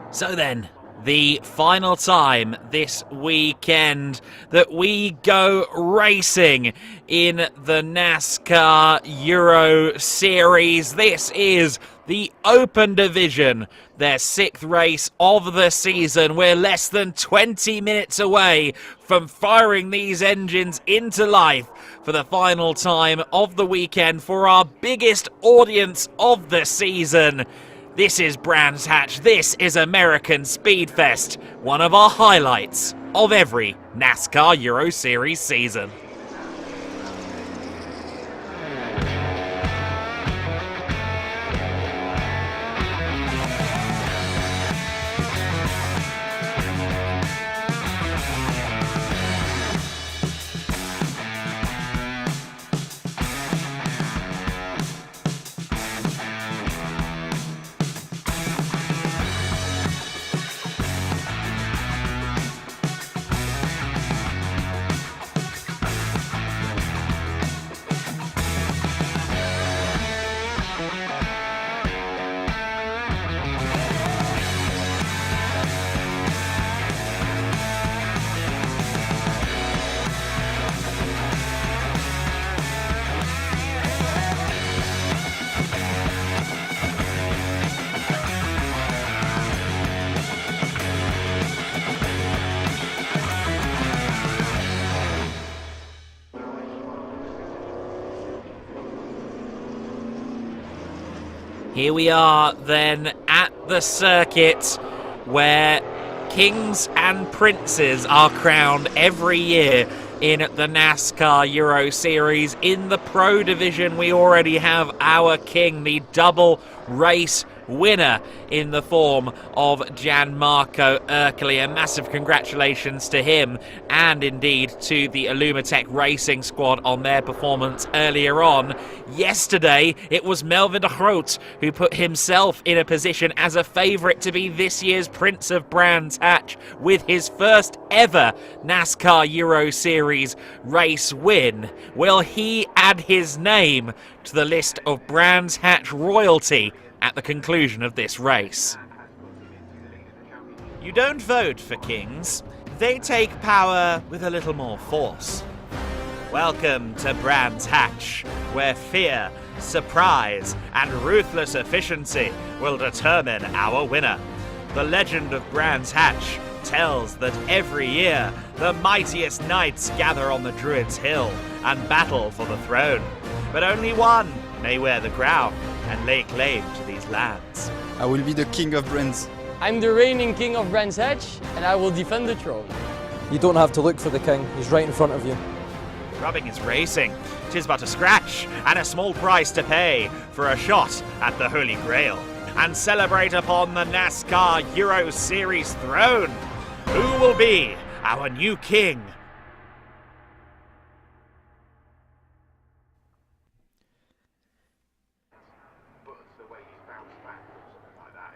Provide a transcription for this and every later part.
So then, the final time this weekend that we go racing in the NASCAR Euro Series. This is the Open Division, their 6th race of the season. We're less than 20 minutes away from firing these engines into life for the final time of the weekend for our biggest audience of the season. This is Brands Hatch, this is American Speedfest, one of our highlights of every NASCAR Euro Series season. Here we are then at the circuit where kings and princes are crowned every year in the NASCAR Euro Series. In the Pro Division, we already have our king, the double race winner in the form of Gianmarco Ercoli. A massive congratulations to him and indeed to the Illumatech Racing squad on their performance earlier on. Yesterday it was Melvin de Groot who put himself in a position as a favourite to be this year's Prince of Brands Hatch with his first ever NASCAR Euro Series race win. Will he add his name to the list of Brands Hatch royalty at the conclusion of this race? You don't vote for kings, they take power with a little more force. Welcome to Brands Hatch, where fear, surprise, and ruthless efficiency will determine our winner. The legend of Brands Hatch tells that every year the mightiest knights gather on the Druid's Hill and battle for the throne. But only one may wear the crown and lay claim to these lands. I will be the king of brands. I'm the reigning king of Brands Hatch, and I will defend the throne. You don't have to look for the king, he's right in front of you. Rubbing is racing. 'Tis but a scratch and a small price to pay for a shot at the Holy Grail and celebrate upon the NASCAR Euro Series throne. Who will be our new king?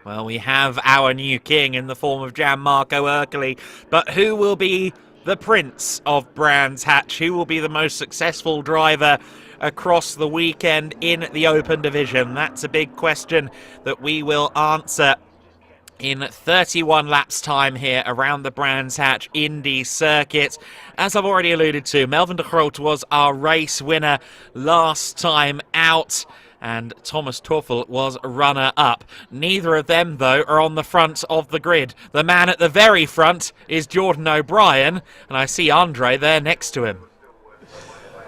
Well, we have our new king in the form of Gianmarco Ercoli, but who will be the Prince of Brands Hatch? Who will be the most successful driver across the weekend in the Open Division? That's a big question that we will answer in 31 laps time here around the Brands Hatch Indy Circuit. As I've already alluded to, Melvin de Groot was our race winner last time out, and Thomas Teufel was runner-up. Neither of them, though, are on the front of the grid. The man at the very front is Jordan O'Brien, and I see Andre there next to him.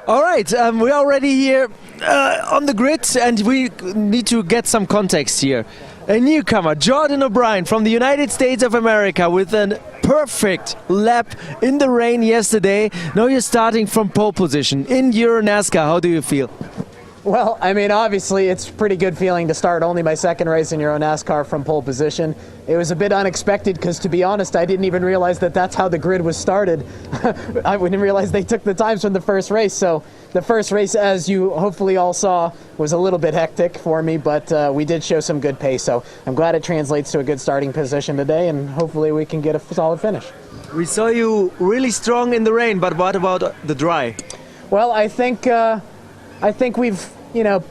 All right, we're already here on the grid, and we need to get some context here. A newcomer, Jordan O'Brien from the United States of America, with a perfect lap in the rain yesterday. Now you're starting from pole position in Euro NASCAR. How do you feel? Well, I mean, obviously, it's a pretty good feeling to start only my second race in Euro NASCAR from pole position. It was a bit unexpected because, to be honest, I didn't even realize that that's how the grid was started. I didn't realize they took the times from the first race. So the first race, as you hopefully all saw, was a little bit hectic for me, but we did show some good pace. So I'm glad it translates to a good starting position today, and hopefully we can get a solid finish. We saw you really strong in the rain, but what about the dry? Well, I think we've,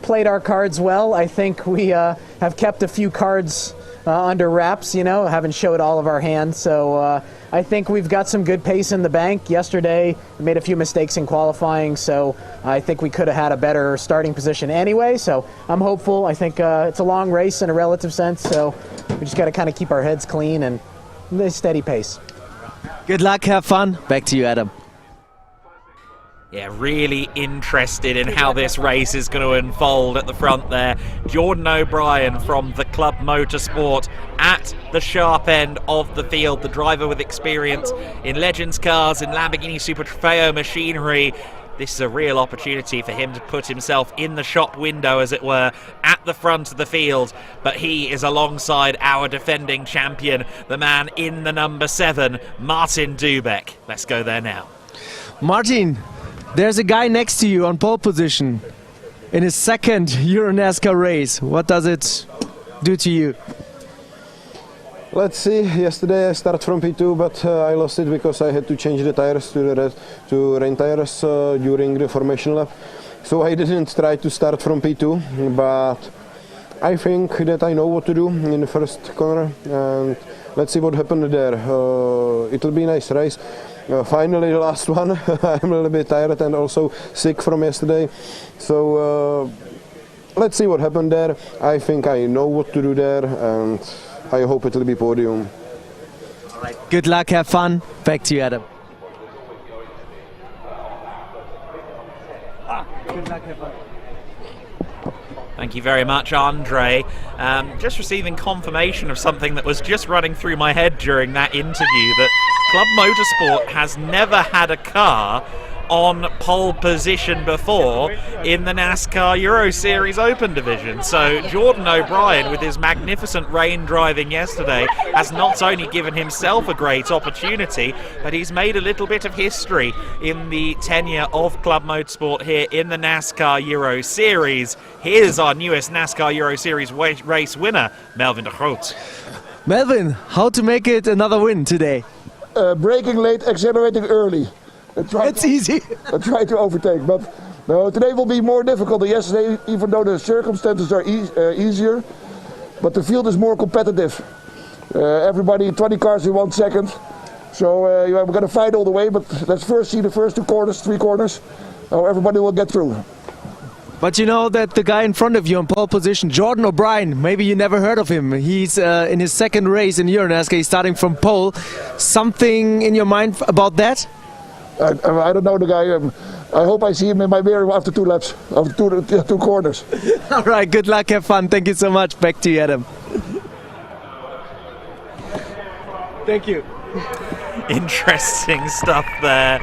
played our cards well. I think we have kept a few cards under wraps, you know, haven't showed all of our hands. So I think we've got some good pace in the bank. Yesterday, we made a few mistakes in qualifying, so I think we could have had a better starting position anyway. So I'm hopeful. I think it's a long race in a relative sense, so we just got to kind of keep our heads clean and a steady pace. Good luck, have fun. Back to you, Adam. Yeah, really interested in how this race is going to unfold at the front there. Jordan O'Brien from the Club Motorsport at the sharp end of the field, the driver with experience in Legends cars, in Lamborghini Super Trofeo machinery. This is a real opportunity for him to put himself in the shop window, as it were, at the front of the field. But he is alongside our defending champion, the man in the number 7, Martin Dubeck. Let's go there now. Martin, there's a guy next to you on pole position in his second Euro NASCAR race. What does it do to you? Let's see. Yesterday I started from P2, but I lost it because I had to change the tires to rain tires during the formation lap. So I didn't try to start from P2, but I think that I know what to do in the first corner, and let's see what happened there. It'll be a nice race. Finally the last one. I'm a little bit tired and also sick from yesterday. So let's see what happened there. I think I know what to do there, and I hope it'll be podium. All right. Good luck, have fun. Back to you, Adam. Good luck, have fun. Thank you very much, Andre. Just receiving confirmation of something that was just running through my head during that interview, that Club Motorsport has never had a car on pole position before in the NASCAR Euro Series Open Division. So Jordan O'Brien, with his magnificent rain driving yesterday, has not only given himself a great opportunity, but he's made a little bit of history in the tenure of Club Motorsport here in the NASCAR Euro Series. Here's our newest NASCAR Euro Series race winner, Melvin de Groot. Melvin, how to make it another win today? Braking late, accelerating early. That's easy. I try to overtake, but no, today will be more difficult than yesterday, even though the circumstances are easier. But the field is more competitive. Everybody, 20 cars in 1 second. So we're going to fight all the way, but let's first see the first 2 corners, 3 corners. Now everybody will get through. But you know that the guy in front of you on pole position, Jordan O'Brien, maybe you never heard of him. He's in his second race in Euro NASCAR. He's starting from pole. Something in your mind about that? I don't know the guy. I hope I see him in my mirror after 2 laps, after 2 corners. All right, good luck, have fun. Thank you so much. Back to you, Adam. Thank you. Interesting stuff there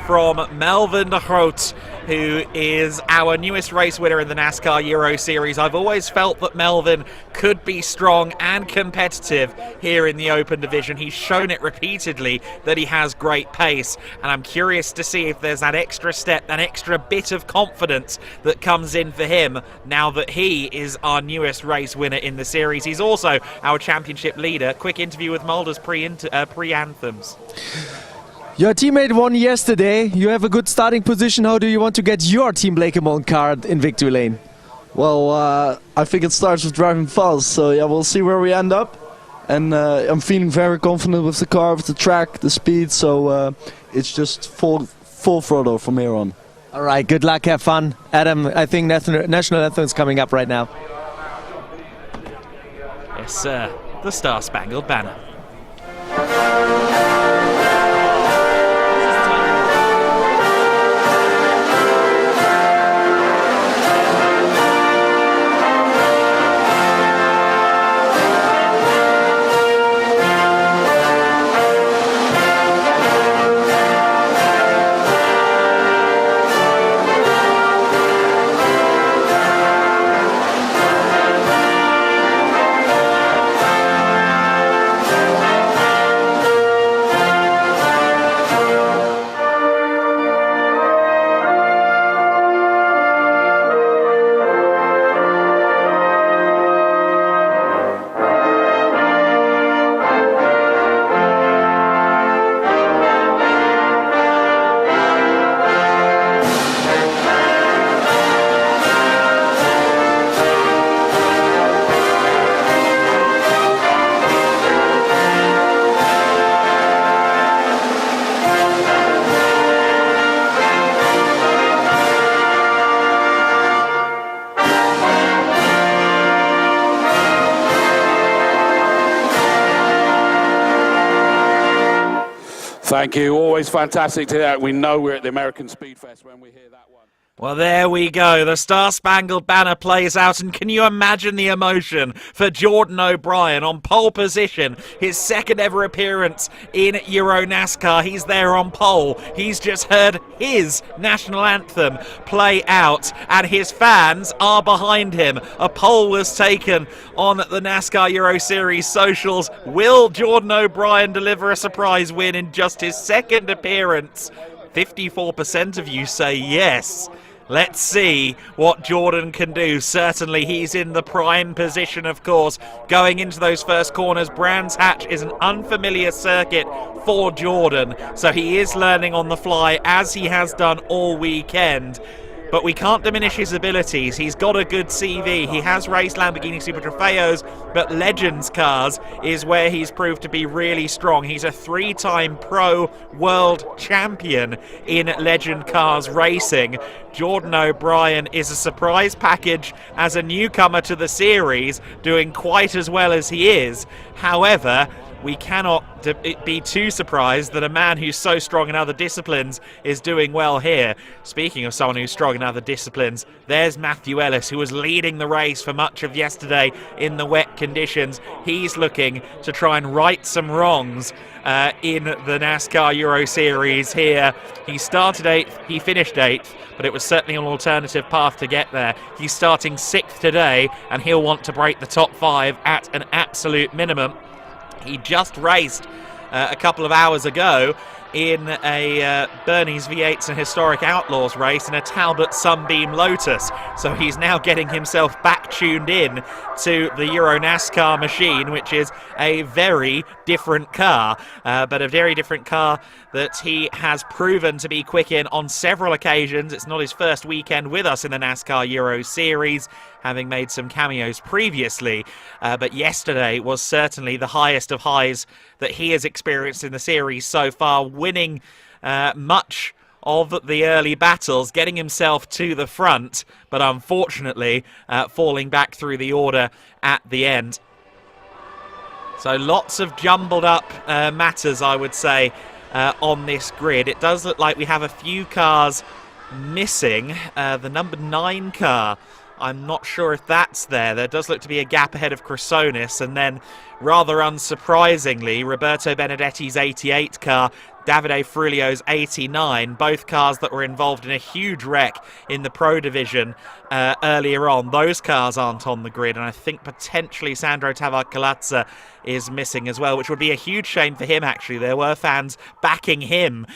from Melvin de Groot, who is our newest race winner in the NASCAR Euro Series. I've always felt that Melvin could be strong and competitive here in the Open Division. He's shown it repeatedly that he has great pace, and I'm curious to see if there's that extra step, that extra bit of confidence that comes in for him now that he is our newest race winner in the series. He's also our championship leader. Quick interview with Mulder's pre-anthems. Your teammate won yesterday. You have a good starting position. How do you want to get your Team Blakemont car in victory lane? Well, I think it starts with driving fast. So yeah, we'll see where we end up. And I'm feeling very confident with the car, with the track, the speed. So it's just full throttle from here on. All right, good luck, have fun. Adam, I think national anthem is coming up right now. Yes, sir. The Star Spangled Banner. Thank you. Always fantastic to hear that. We know we're at the American Speed Fest when we hear that one. Well, there we go. The Star-Spangled Banner plays out, and can you imagine the emotion for Jordan O'Brien on pole position? His second ever appearance in Euro NASCAR. He's there on pole. He's just heard his national anthem play out, and his fans are behind him. A poll was taken on the NASCAR Euro Series socials. Will Jordan O'Brien deliver a surprise win in just his second appearance? 54% of you say yes. Let's see what Jordan can do. Certainly he's in the prime position, of course, going into those first corners. Brands Hatch is an unfamiliar circuit for Jordan, so he is learning on the fly, as he has done all weekend. But we can't diminish his abilities. He's got a good CV. He has raced Lamborghini Super Trofeos, but Legends cars is where he's proved to be really strong. He's a 3-time pro world champion in Legend cars racing. Jordan O'Brien is a surprise package as a newcomer to the series, doing quite as well as he is. However, we cannot be too surprised that a man who's so strong in other disciplines is doing well here. Speaking of someone who's strong in other disciplines, there's Matthew Ellis, who was leading the race for much of yesterday in the wet conditions. He's looking to try and right some wrongs in the NASCAR Euro Series here. He started 8th, he finished 8th, but it was certainly an alternative path to get there. He's starting 6th today, and he'll want to break the top 5 at an absolute minimum. He just raced a couple of hours ago in a Bernie's V8s and Historic Outlaws race in a Talbot Sunbeam Lotus. So he's now getting himself back tuned in to the Euro NASCAR machine, which is a very different car, but a very different car that he has proven to be quick in on several occasions. It's not his first weekend with us in the NASCAR Euro Series, having made some cameos previously, but yesterday was certainly the highest of highs that he has experienced in the series so far, winning much of the early battles, getting himself to the front, but unfortunately falling back through the order at the end. So lots of jumbled up matters, I would say, on this grid. It does look like we have a few cars missing. The number 9 car, I'm not sure if that's there. There does look to be a gap ahead of Chrysonis, and then, rather unsurprisingly, Roberto Benedetti's 88 car, Davide Frulio's 89, both cars that were involved in a huge wreck in the Pro Division earlier on. Those cars aren't on the grid, and I think potentially Sandro Tavarkalazza is missing as well, which would be a huge shame for him, actually. There were fans backing him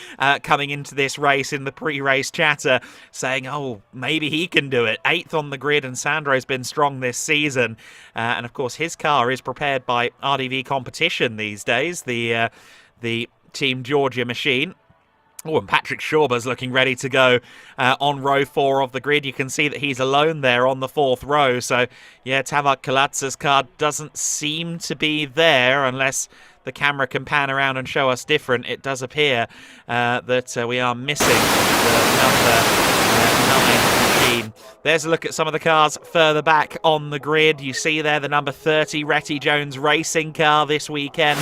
coming into this race in the pre-race chatter, saying, oh, maybe he can do it. 8th on the grid, and Sandro's been strong this season. And, of course, his car is prepared by RDV Competition these days, the Team Georgia machine. Oh, and Patrick Schauber's looking ready to go on row 4 of the grid. You can see that he's alone there on the 4th row. So, yeah, Tavarkalazza's car doesn't seem to be there unless the camera can pan around and show us different. It does appear that we are missing the number 9 machine. There's a look at some of the cars further back on the grid. You see there the number 30 Retty Jones racing car this weekend.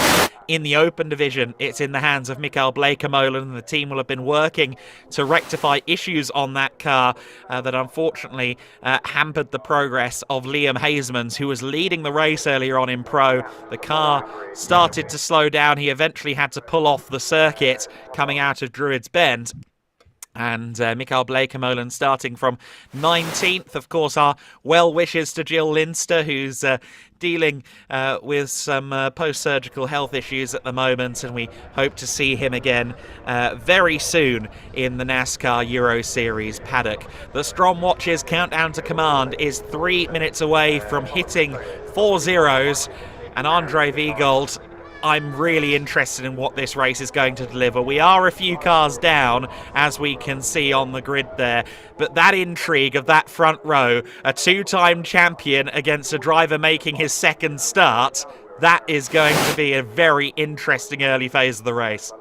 In the open division, it's in the hands of Mikael Bleekemolen, and the team will have been working to rectify issues on that car that unfortunately hampered the progress of Liam Hasemans, who was leading the race earlier on in Pro. The car started to slow down. He eventually had to pull off the circuit coming out of Druids Bend. And Mikael Bleekemolen starting from 19th. Of course, our well wishes to Jill Linster, who's dealing with some post-surgical health issues at the moment, and we hope to see him again very soon in the NASCAR Euro Series paddock. The Strom Watches countdown to command is 3 minutes away from hitting 4 zeros, and Andre Viegold, I'm really interested in what this race is going to deliver. We are a few cars down, as we can see on the grid there, but that intrigue of that front row, a 2-time champion against a driver making his second start, that is going to be a very interesting early phase of the race.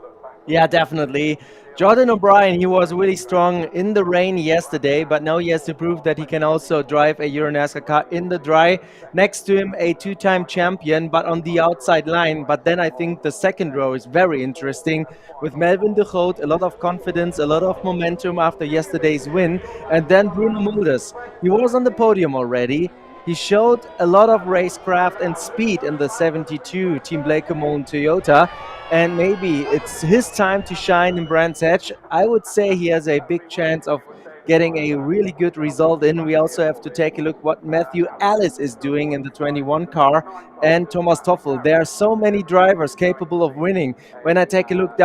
Yeah, definitely. Jordan O'Brien, he was really strong in the rain yesterday, but now he has to prove that he can also drive a Euro NASCAR car in the dry. Next to him, a two-time champion, but on the outside line. But then I think the second row is very interesting with Melvin de Groot, a lot of confidence, a lot of momentum after yesterday's win. And then Bruno Mulders. He was on the podium already. He showed a lot of racecraft and speed in the 72 Team Blakemole Toyota, and maybe it's his time to shine in Brands Hatch. I would say he has a big chance of getting a really good result in. We also have to take a look what Matthew Ellis is doing in the 21 car and Thomas Toffel. There are so many drivers capable of winning. When I take a look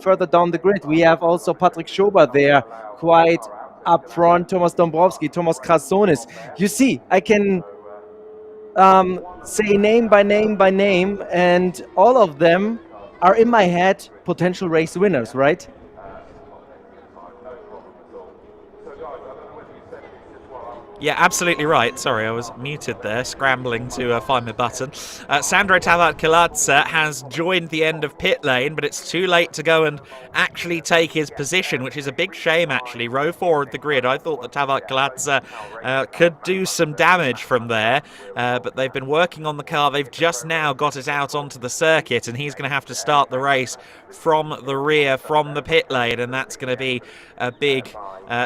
further down the grid, we have also Patrick Schober there, quite up front, Thomas Dombrowski, Thomas Krasonis. You see, I can say name by name by name, and all of them are in my head potential race winners, right? Yeah, absolutely right. Sorry, I was muted there, scrambling to find my button. Sandro Tavatkalaza has joined the end of pit lane, but it's too late to go and actually take his position, which is a big shame, actually. Row 4 of the grid. I thought that Tavatkalaza could do some damage from there, but they've been working on the car. They've just now got it out onto the circuit, and he's going to have to start the race from the rear, from the pit lane, and that's going to be a big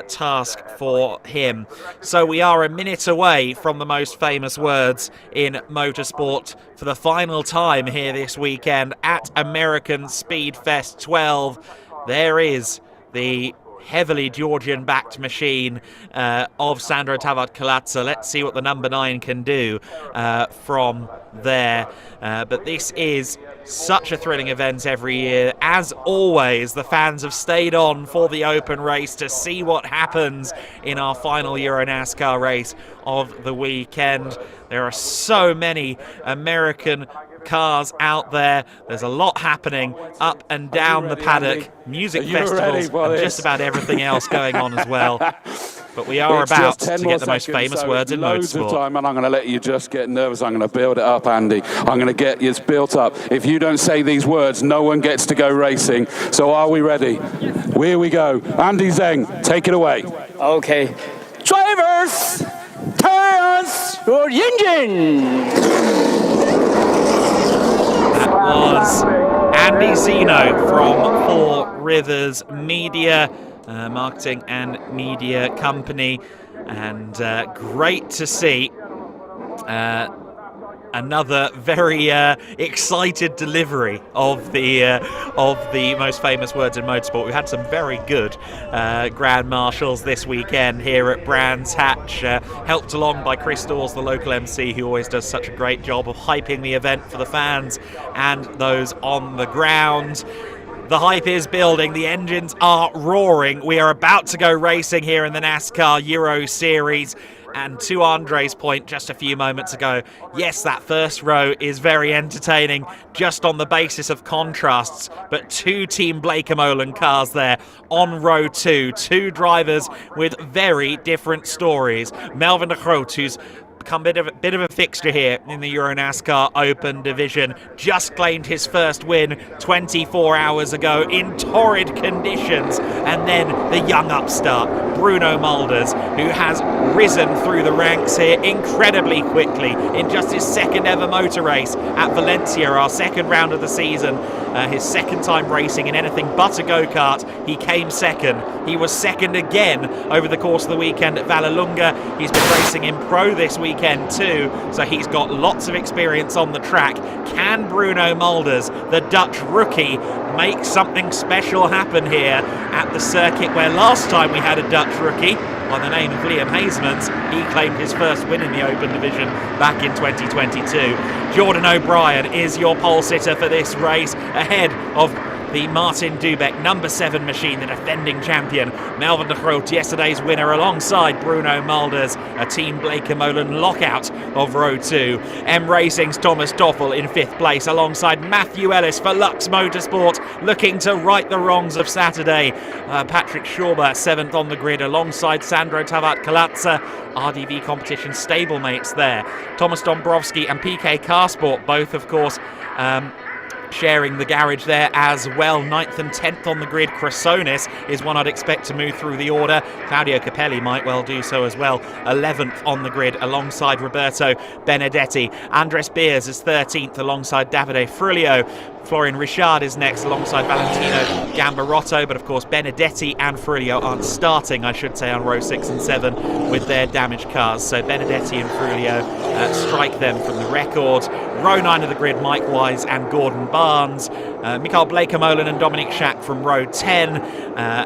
task for him. So we are a minute away from the most famous words in motorsport for the final time here this weekend at American Speed Fest 12. There is the heavily Georgian-backed machine of Sandro Tavatkalaza. Let's see what the number 9 can do from there. But this is such a thrilling event every year. As always, the fans have stayed on for the open race to see what happens in our final Euro NASCAR race of the weekend. There are so many American cars out there. There's a lot happening up and down the paddock. Music festivals and just about everything else going on as well. But we are about to get the most famous words in motorsport. Time, and I'm going to let you just get nervous. I'm going to build it up, Andy. I'm going to get you built up. If you don't say these words, no one gets to go racing. So are we ready? Here we go. Andy Zeng, take it away. Okay. Drivers, turn on your engine. That was Andy Zeno from Four Rivers Media, marketing and media company, and great to see another very excited delivery of the most famous words in motorsport. We've had some very good Grand Marshals this weekend here at Brands Hatch, helped along by Chris Dawes, the local MC, who always does such a great job of hyping the event for the fans and those on the ground. The hype is building, the engines are roaring. We are about to go racing here in the NASCAR Euro Series. And to Andre's point just a few moments ago, yes, that first row is very entertaining just on the basis of contrasts, but two Team Blakemole cars there on row 2, two drivers with very different stories. Melvin de Groot, who's become a bit of a fixture here in the Euro NASCAR Open division, just claimed his first win 24 hours ago in torrid conditions. And then the young upstart Bruno Mulders, who has risen through the ranks here incredibly quickly in just his second ever motor race at Valencia, our second round of the season. His second time racing in anything but a go-kart. He came second. He was second again over the course of the weekend at Vallelunga. He's been racing in Pro this weekend too, so he's got lots of experience on the track. Can Bruno Mulders, the Dutch rookie, make something special happen here at the circuit where last time we had a Dutch rookie by the name of Liam Hasemans, he claimed his first win in the Open division back in 2022. Jordan O'Brien is your pole sitter for this race, ahead of the Martin Dubek number 7 machine, the defending champion. Melvin de Groot, yesterday's winner, alongside Bruno Mulders, a Team Blakemole lockout of row 2. M Racing's Thomas Toffel in 5th place, alongside Matthew Ellis for Lux Motorsport, looking to right the wrongs of Saturday. Patrick Schober 7th on the grid, alongside Sandro Tavatkalaza. RDV competition stablemates there. Thomas Dombrowski and PK Carsport, both of course sharing the garage there as well. 9th and 10th on the grid. Chrysonis is one I'd expect to move through the order. Claudio Capelli might well do so as well. 11th on the grid alongside Roberto Benedetti. Andres Beers is 13th alongside Davide Frulio. Florian Richard is next alongside Valentino Gambarotto, but of course Benedetti and Frulio aren't starting, I should say, on row 6 and 7 with their damaged cars. So Benedetti and Frulio strike them from the record. Row 9 of the grid, Mike Wise and Gordon Barnes. Mikael Blekemolen and Dominic Schack from row 10.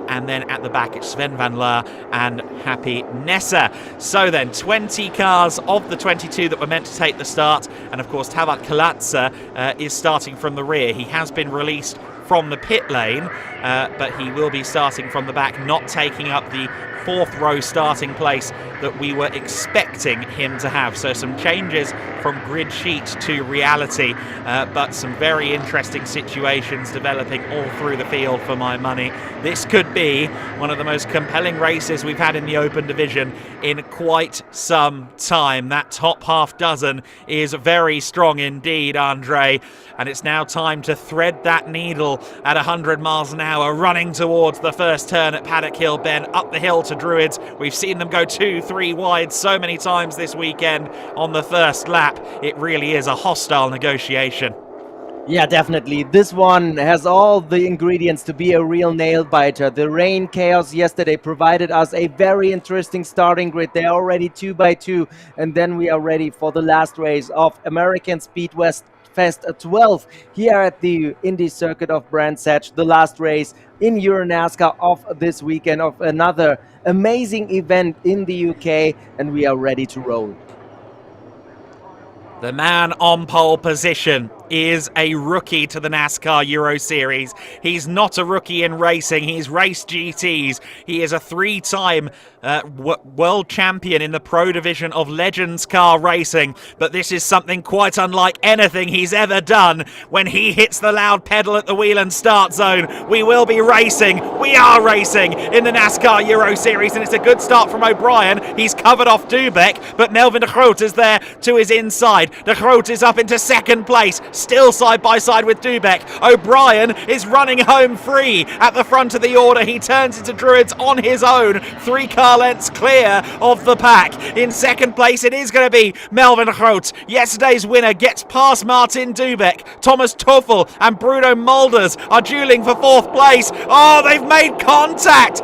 And then at the back it's Sven van Laar and Happy Nessa. So then 20 cars of the 22 that were meant to take the start. And of course Tavat Kalatsa is starting from the rear. He has been released from the pit lane, but he will be starting from the back, not taking up the 4th row starting place that we were expecting him to have. So some changes from grid sheet to reality, but some very interesting situations developing all through the field for my money. This could be one of the most compelling races we've had in the Open Division in quite some time. That top half dozen is very strong indeed, Andre, and it's now time to thread that needle at 100 miles an hour, running towards the first turn at Paddock Hill Bend, up the hill to Druids. We've seen them go 2-3 wide so many times this weekend on the first lap. It really is a hostile negotiation. Yeah, definitely. This one has all the ingredients to be a real nail-biter. The rain chaos yesterday provided us a very interesting starting grid. They're already 2x2, and then we are ready for the last race of American Speed West Fest 12 here at the Indy Circuit of Brands Hatch, the last race in Euro NASCAR of this weekend, of another amazing event in the UK, and we are ready to roll. The man on pole position is a rookie to the NASCAR Euro Series. He's not a rookie in racing. He's raced GTs. He is a 3-time world champion in the pro division of Legends car racing. But this is something quite unlike anything he's ever done. When he hits the loud pedal at the wheel and start zone, we will be racing. We are racing in the NASCAR Euro Series, and it's a good start from O'Brien. He's covered off Dubek, but Melvin de Groot is there to his inside. De Groot is up into 2nd place, still side by side with Dubek. O'Brien is running home free at the front of the order. He turns into Druids on his own, 3 car lengths clear of the pack. In 2nd place it is going to be Melvin de Groot. Yesterday's winner gets past Martin Dubek. Thomas Tuffel and Bruno Mulders are dueling for 4th place. Oh, they've made contact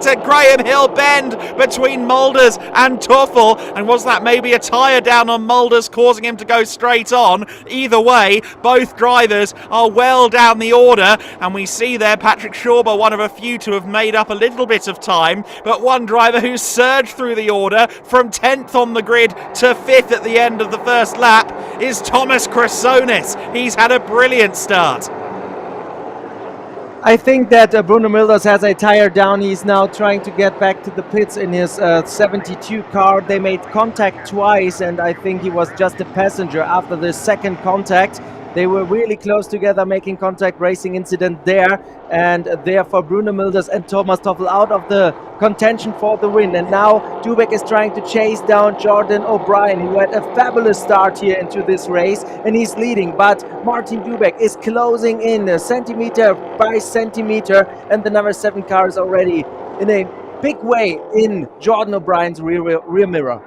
at Graham Hill Bend between Mulders and Tuffel, and was that maybe a tyre down on Mulders causing him to go straight on? Either way, both drivers are well down the order, and we see there Patrick Schauber, one of a few to have made up a little bit of time, but one driver who's surged through the order from 10th on the grid to 5th at the end of the first lap is Thomas Chrysonis. He's had a brilliant start. I think that Bruno Mulders has a tire down. He's now trying to get back to the pits in his 72 car. They made contact twice, and I think he was just a passenger after the 2nd contact. They were really close together, making contact, racing incident there, and therefore Bruno Mulders and Thomas Tuffel out of the contention for the win. And now Dubek is trying to chase down Jordan O'Brien, who had a fabulous start here into this race, and he's leading, but Martin Dubek is closing in centimeter by centimeter, and the number 7 car is already in a big way in Jordan O'Brien's rear mirror.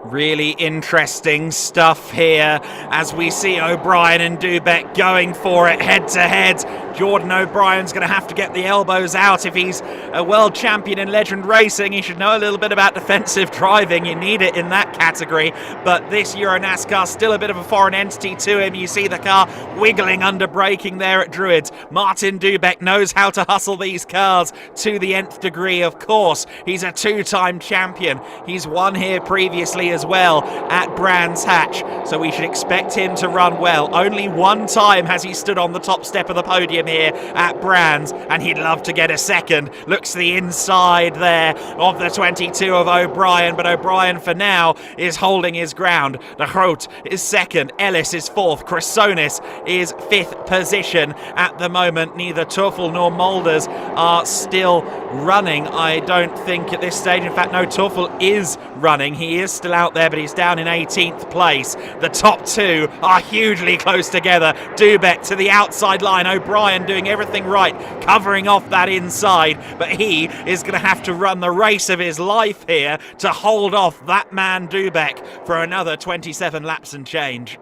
Really interesting stuff here as we see O'Brien and Dubek going for it head to head. Jordan O'Brien's going to have to get the elbows out if he's a world champion in legend racing. He should know a little bit about defensive driving. You need it in that category. But this Euro NASCAR still a bit of a foreign entity to him. You see the car wiggling under braking there at Druids. Martin Dubek knows how to hustle these cars to the nth degree, of course. He's a 2-time champion. He's won here previously as well at Brands Hatch, so we should expect him to run well. Only 1 time has he stood on the top step of the podium Podium here at Brands, and he'd love to get a second. Looks to the inside there of the 22 of O'Brien, but O'Brien for now is holding his ground. De Groot is second, Ellis is fourth, Chrysonis is fifth position at the moment. Neither Tuffel nor Mulders are still running, I don't think, at this stage. In fact, no, Tuffel is running. He is still out there, but he's down in 18th place. The top two are hugely close together. Dubek to the outside line. O'Brien doing everything right, covering off that inside, but he is going to have to run the race of his life here to hold off that man Dubek for another 27 laps and change.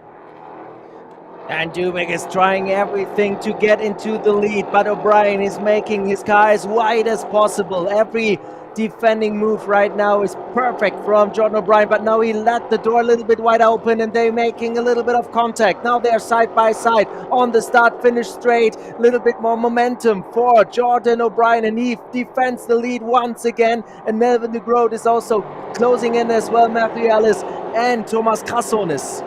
And Dubek is trying everything to get into the lead, but O'Brien is making his car as wide as possible. Every defending move right now is perfect from Jordan O'Brien, but now he let the door a little bit wide open and they're making a little bit of contact. Now they're side by side on the start-finish straight. A little bit more momentum for Jordan O'Brien, and he defends the lead once again. And Melvin de Groot is also closing in as well, Matthew Ellis and Thomas Chrysonis.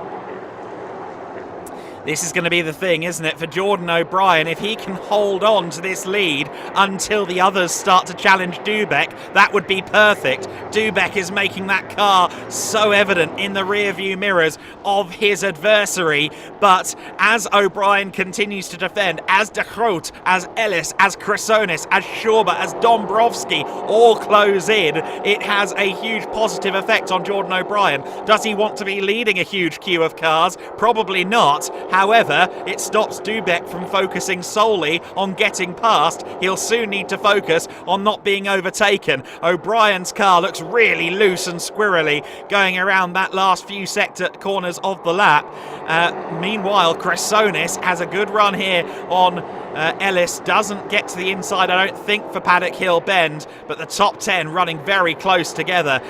This is going to be the thing, isn't it, for Jordan O'Brien? If he can hold on to this lead until the others start to challenge Dubek, that would be perfect. Dubek is making that car so evident in the rear view mirrors of his adversary. But as O'Brien continues to defend, as De Groot, as Ellis, as Chrysonis, as Schauber, as Dombrowski all close in, it has a huge positive effect on Jordan O'Brien. Does he want to be leading a huge queue of cars? Probably not. However, it stops Dubek from focusing solely on getting past. He'll soon need to focus on not being overtaken. O'Brien's car looks really loose and squirrely going around that last few sector corners of the lap. Meanwhile, Chrysonis has a good run here on Ellis. Doesn't get to the inside, I don't think, for Paddock Hill Bend, but the top 10 running very close together.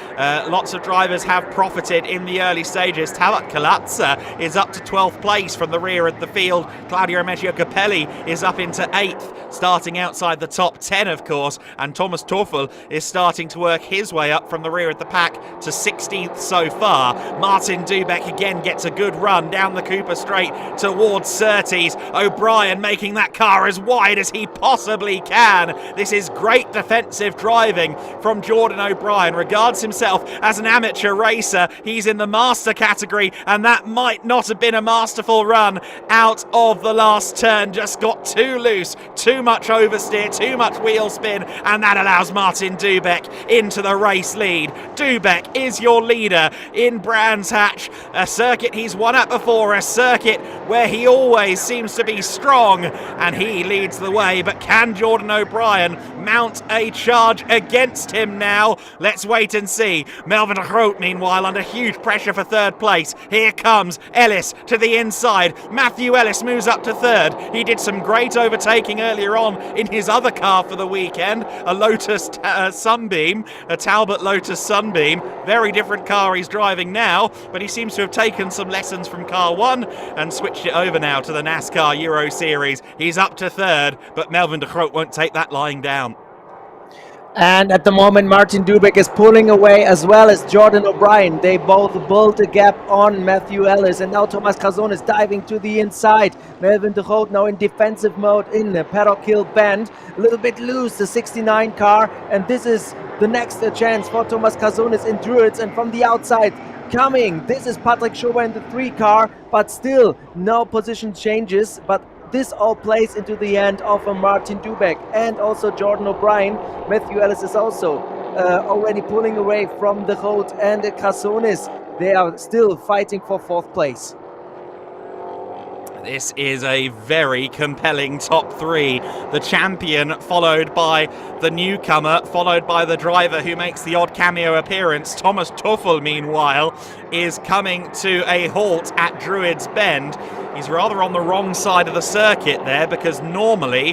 Lots of drivers have profited in the early stages. Talat Kalatza is up to 12th place from the rear of the field. Claudio Meggio Capelli is up into 8th, starting outside the top 10, of course, and Thomas Tuffel is starting to work his way up from the rear of the pack to 16th so far. Martin Dubek again gets a good run down the Cooper Straight towards Surtees. O'Brien making that car as wide as he possibly can. This is great defensive driving from Jordan O'Brien. Regards himself as an amateur racer. He's in the master category, and that might not have been a masterful run out of the last turn. Just got too loose, too much oversteer, too much wheel spin, and that allows Martin Dubek into the race lead. Dubek is your leader in Brands Hatch, a circuit he's won at before, a circuit where he always seems to be strong, and he leads the way. But can Jordan O'Brien mount a charge against him now? Let's wait and see. Melvin de Groot, meanwhile, under huge pressure for third place. Here comes Ellis to the inside. Matthew Ellis moves up to third. He did some great overtaking earlier on in his other car for the weekend, a Lotus Sunbeam, a Talbot Lotus Sunbeam. Very different car he's driving now, but he seems to have taken some lessons from car one and switched it over now to the NASCAR Euro Series. He's up to third, but Melvin de Groot won't take that lying down. And at the moment, Martin Dubek is pulling away as well as Jordan O'Brien. They both built a gap on Matthew Ellis, and now Thomas Chrysonis is diving to the inside. Melvin de Groot now in defensive mode in the Paddock Hill Bend. A little bit loose, the 69 car, and this is the next chance for Thomas Chrysonis in Druids. And from the outside coming, this is Patrick Schauber in the 3 car, but still no position changes. But this all plays into the hand of Martin Dubek and also Jordan O'Brien. Matthew Ellis is also already pulling away from the road, and Chrysonis, they are still fighting for 4th place. This is a very compelling top 3. The champion followed by the newcomer, followed by the driver who makes the odd cameo appearance. Thomas Tuffel, meanwhile, is coming to a halt at Druids Bend. He's rather on the wrong side of the circuit there, because normally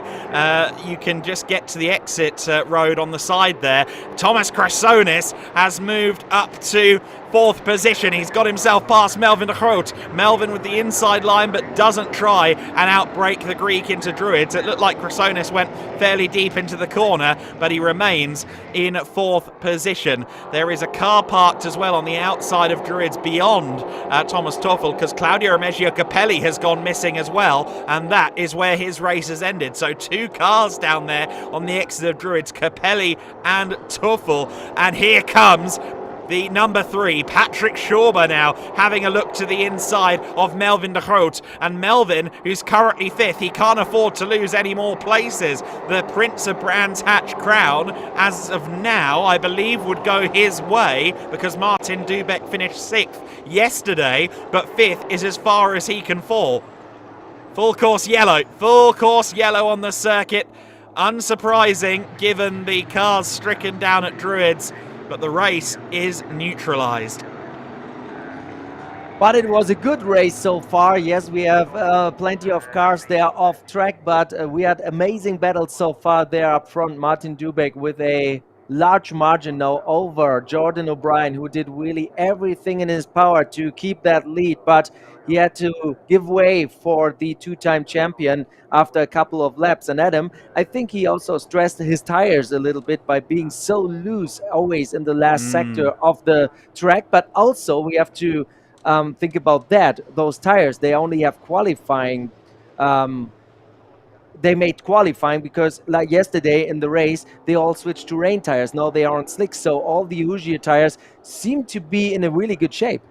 you can just get to the exit road on the side there. Thomas Chrysonis has moved up to 4th position. He's got himself past Melvin de Groot. Melvin with the inside line, but doesn't try and outbrake the Greek into Druids. It looked like Chrysonis went fairly deep into the corner, but he remains in 4th position. There is a car parked as well on the outside of Druids beyond Thomas Tuffel, because Claudio Meggio Capelli has gone missing as well, and that is where his race has ended. So 2 cars down there on the exit of Druids, Capelli and Tuffel, and here comes the number 3, Patrick Schauber, now having a look to the inside of Melvin de Groot. And Melvin, who's currently 5th, he can't afford to lose any more places. The Prince of Brands Hatch crown, as of now, I believe would go his way, because Martin Dubeck finished 6th yesterday, but 5th is as far as he can fall. Full course yellow on the circuit. Unsurprising, given the cars stricken down at Druids, but the race is neutralized. But it was a good race so far. Yes, we have plenty of cars there off track, but we had amazing battles so far there up front. Martin Dubeck with a large margin now over Jordan O'Brien, who did really everything in his power to keep that lead, but he had to give way for the 2-time champion after a couple of laps. And Adam, I think he also stressed his tires a little bit by being so loose always in the last sector of the track. But also we have to think about that. Those tires, they only have qualifying. They made qualifying because, like yesterday in the race, they all switched to rain tires. Now they are on slicks, so all the Hoosier tires seem to be in a really good shape.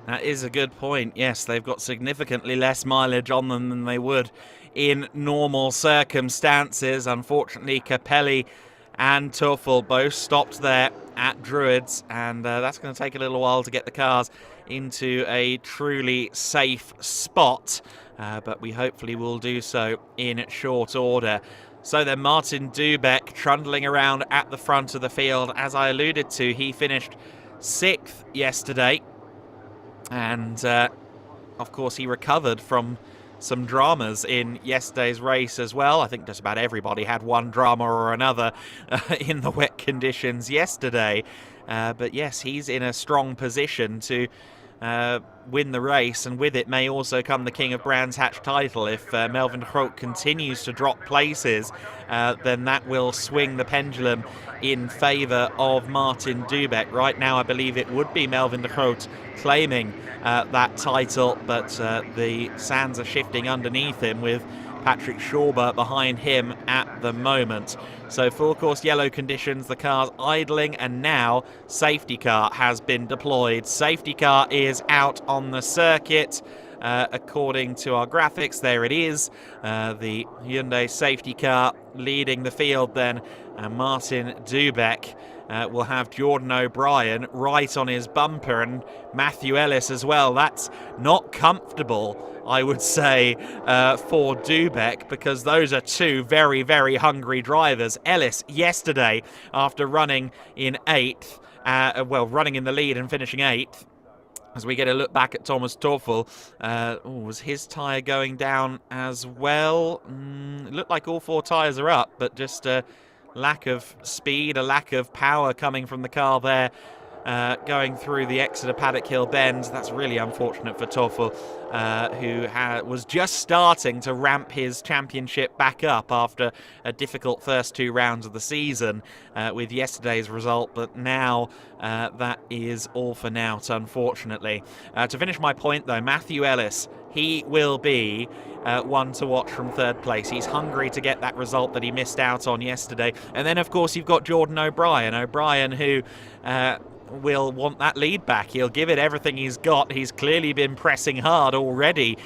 That is a good point. Yes, they've got significantly less mileage on them than they would in normal circumstances. Unfortunately, Capelli and Tuffel both stopped there at Druids, and that's going to take a little while to get the cars into a truly safe spot, but we hopefully will do so in short order. So then Martin Dubeck trundling around at the front of the field. As I alluded to, he finished 6th yesterday. And, of course, he recovered from some dramas in yesterday's race as well. I think just about everybody had one drama or another in the wet conditions yesterday. But, yes, he's in a strong position to win the race, and with it may also come the King of Brands Hatch title. If Melvin de Groot continues to drop places, then that will swing the pendulum in favour of Martin Dubeck. Right now I believe it would be Melvin de Groot claiming that title, but the sands are shifting underneath him with Patrick Schauber behind him at the moment. So full course yellow conditions, the car's idling, and now safety car has been deployed. Safety car is out on the circuit. According to our graphics, there it is. The Hyundai safety car leading the field then. Martin Dubeck will have Jordan O'Brien right on his bumper, and Matthew Ellis as well. That's not comfortable, I would say, for Dubeck, because those are 2 very, very hungry drivers. Ellis yesterday, after running in 8th, running in the lead and finishing 8th, as we get a look back at Thomas Tuffel, was his tyre going down as well? It looked like all 4 tyres are up, but just a lack of speed, a lack of power coming from the car there, going through the Exeter Paddock Hill bend. That's really unfortunate for Tuffel, who was just starting to ramp his championship back up after a difficult first 2 rounds of the season with yesterday's result, but now that is all for naught, unfortunately. To finish my point though, Matthew Ellis, he will be one to watch from 3rd place. He's hungry to get that result that he missed out on yesterday. And then of course you've got Jordan O'Brien who will want that lead back. He'll give it everything he's got. He's clearly been pressing hard already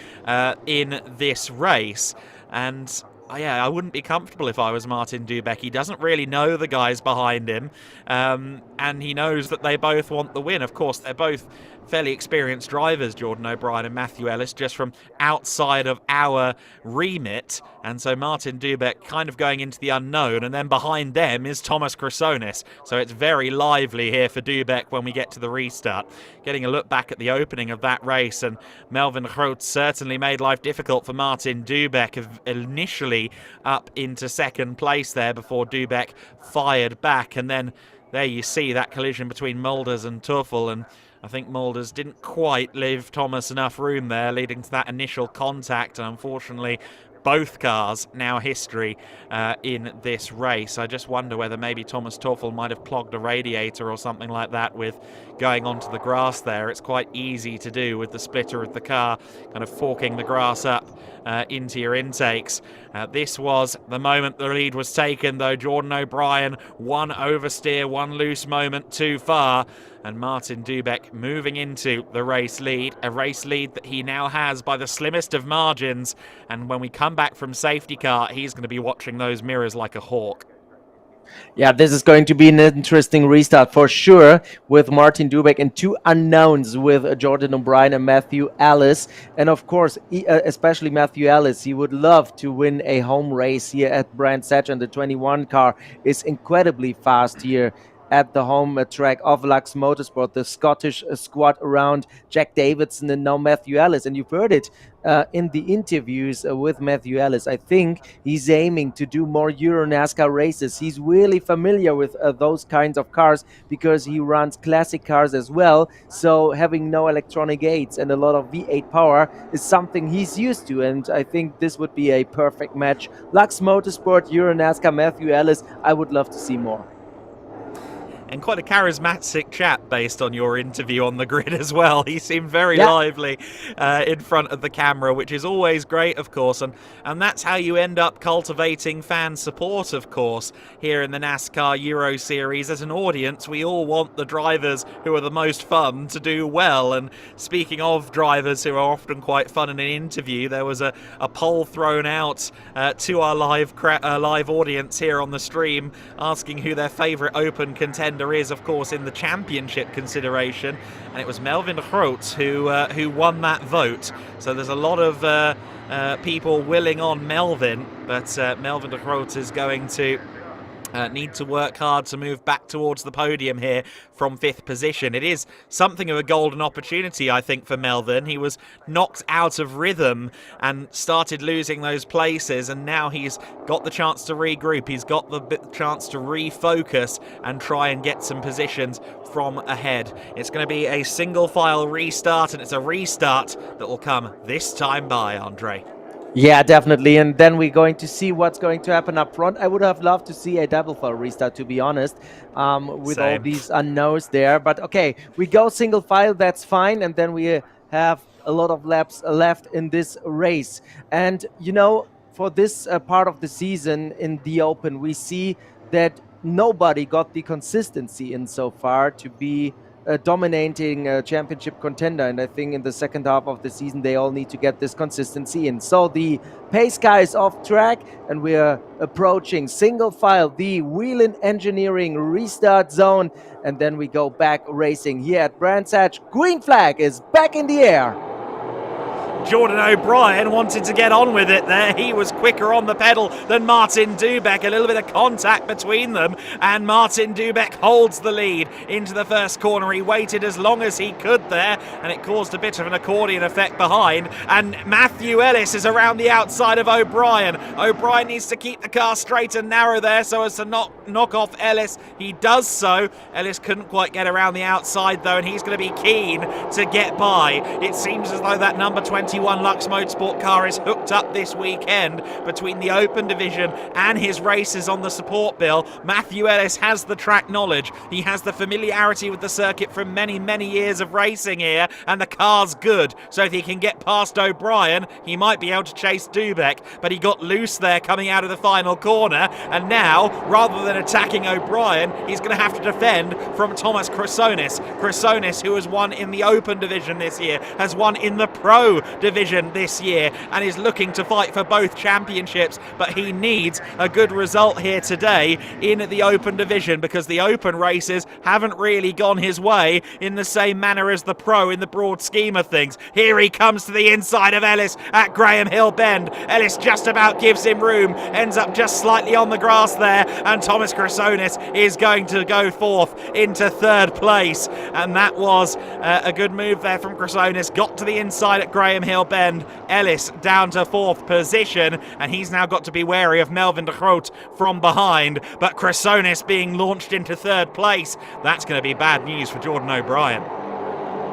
in this race, and yeah, I wouldn't be comfortable if I was Martin Dubeck. He doesn't really know the guys behind him, and he knows that they both want the win. Of course, they're both fairly experienced drivers, Jordan O'Brien and Matthew Ellis, just from outside of our remit. And so Martin Dubeck kind of going into the unknown, and then behind them is Thomas Chrysonis. So it's very lively here for Dubeck when we get to the restart. Getting a look back at the opening of that race, and Melvin Groot certainly made life difficult for Martin Dubeck, initially up into 2nd place there before Dubeck fired back. And then there you see that collision between Mulders and Tuffel, and I think Mulders didn't quite leave Thomas enough room there, leading to that initial contact, and unfortunately both cars now history in this race. I just wonder whether maybe Thomas Tuchel might have clogged a radiator or something like that with going onto the grass there. It's quite easy to do with the splitter of the car, kind of forking the grass up into your intakes. This was the moment the lead was taken, though. Jordan O'Brien, one oversteer, one loose moment too far, and Martin Dubek moving into the race lead, a race lead that he now has by the slimmest of margins. And when we come back from safety car, he's going to be watching those mirrors like a hawk. Yeah, this is going to be an interesting restart for sure, with Martin Dubek and two unknowns with Jordan O'Brien and Matthew Ellis. And of course, especially Matthew Ellis, he would love to win a home race here at Brands Hatch, and the 21 car is incredibly fast here at the home track of Lux Motorsport, the Scottish squad around Jack Davidson and now Matthew Ellis. And you've heard it in the interviews with Matthew Ellis. I think he's aiming to do more Euro NASCAR races. He's really familiar with those kinds of cars because he runs classic cars as well. So having no electronic aids and a lot of V8 power is something he's used to. And I think this would be a perfect match. Lux Motorsport, Euro NASCAR, Matthew Ellis. I would love to see more. And quite a charismatic chap based on your interview on the grid as well. He seemed very lively in front of the camera, which is always great, of course. And that's how you end up cultivating fan support, of course, here in the NASCAR Euro Series. As an audience, we all want the drivers who are the most fun to do well. And speaking of drivers who are often quite fun in an interview, there was a poll thrown out to our live audience here on the stream asking who their favourite open contender is, of course, in the championship consideration, and it was Melvin de Groot who won that vote. So there's a lot of people willing on Melvin, but Melvin de Groot is going to need to work hard to move back towards the podium here from 5th position. It is something of a golden opportunity, I think, for Melvin. He was knocked out of rhythm and started losing those places, and now he's got the chance to regroup. He's got the chance to refocus and try and get some positions from ahead. It's going to be a single file restart, and it's a restart that will come this time by, Andre. Yeah, definitely. And then we're going to see what's going to happen up front. I would have loved to see a double file restart, to be honest, with all these unknowns there. But okay, we go single file, that's fine. And then we have a lot of laps left in this race. And, you know, for this part of the season in the Open, we see that nobody got the consistency in so far to be dominating championship contender, and I think in the second half of the season they all need to get this consistency in. So the pace car is off track and we're approaching single file, the Whelen Engineering restart zone, and then we go back racing here at Brands Hatch. Green flag is back in the air. Jordan O'Brien wanted to get on with it there. He was quicker on the pedal than Martin Dubek. A little bit of contact between them, and Martin Dubek holds the lead into the first corner. He waited as long as he could there, and it caused a bit of an accordion effect behind. And Matthew Ellis is around the outside of O'Brien. O'Brien needs to keep the car straight and narrow there so as to knock off Ellis. He does so. Ellis couldn't quite get around the outside though, and he's going to be keen to get by. It seems as though that number 21 Lux Motorsport car is hooked up this weekend between the Open division and his races on the support bill. Matthew Ellis has the track knowledge. He has the familiarity with the circuit from many, many years of racing here, and the car's good. So if he can get past O'Brien, he might be able to chase Dubek, but he got loose there coming out of the final corner, and now, rather than attacking O'Brien, he's going to have to defend from Thomas Chrysonis. Chrysonis, who has won in the Open division this year, has won in the Pro division this year and is looking to fight for both championships, but he needs a good result here today in the Open division because the Open races haven't really gone his way in the same manner as the Pro in the broad scheme of things. Here he comes to the inside of Ellis at Graham Hill Bend. Ellis just about gives him room, ends up just slightly on the grass there, and Thomas Chrysonis is going to go forth into third place, and that was a good move there from Chrysonis. Got to the inside at Graham Hill Bend. Ellis down to 4th position, and he's now got to be wary of Melvin de Groot from behind, but Chrysonis being launched into 3rd place. That's going to be bad news for Jordan O'Brien.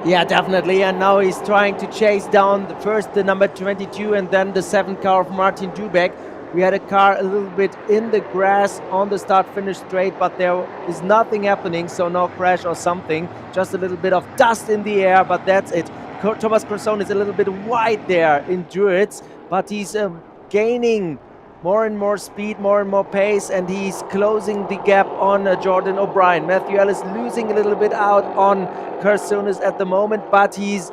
Yeah, definitely. And now he's trying to chase down the number 22 and then the 7th car of Martin Dubeck. We had a car a little bit in the grass on the start-finish straight, but there is nothing happening, so no crash or something. Just a little bit of dust in the air, but that's it. Thomas Cressone is a little bit wide there in Druids, but he's gaining more and more speed, more and more pace, and he's closing the gap on Jordan O'Brien. Matthew Ellis losing a little bit out on Carsonis at the moment, but he's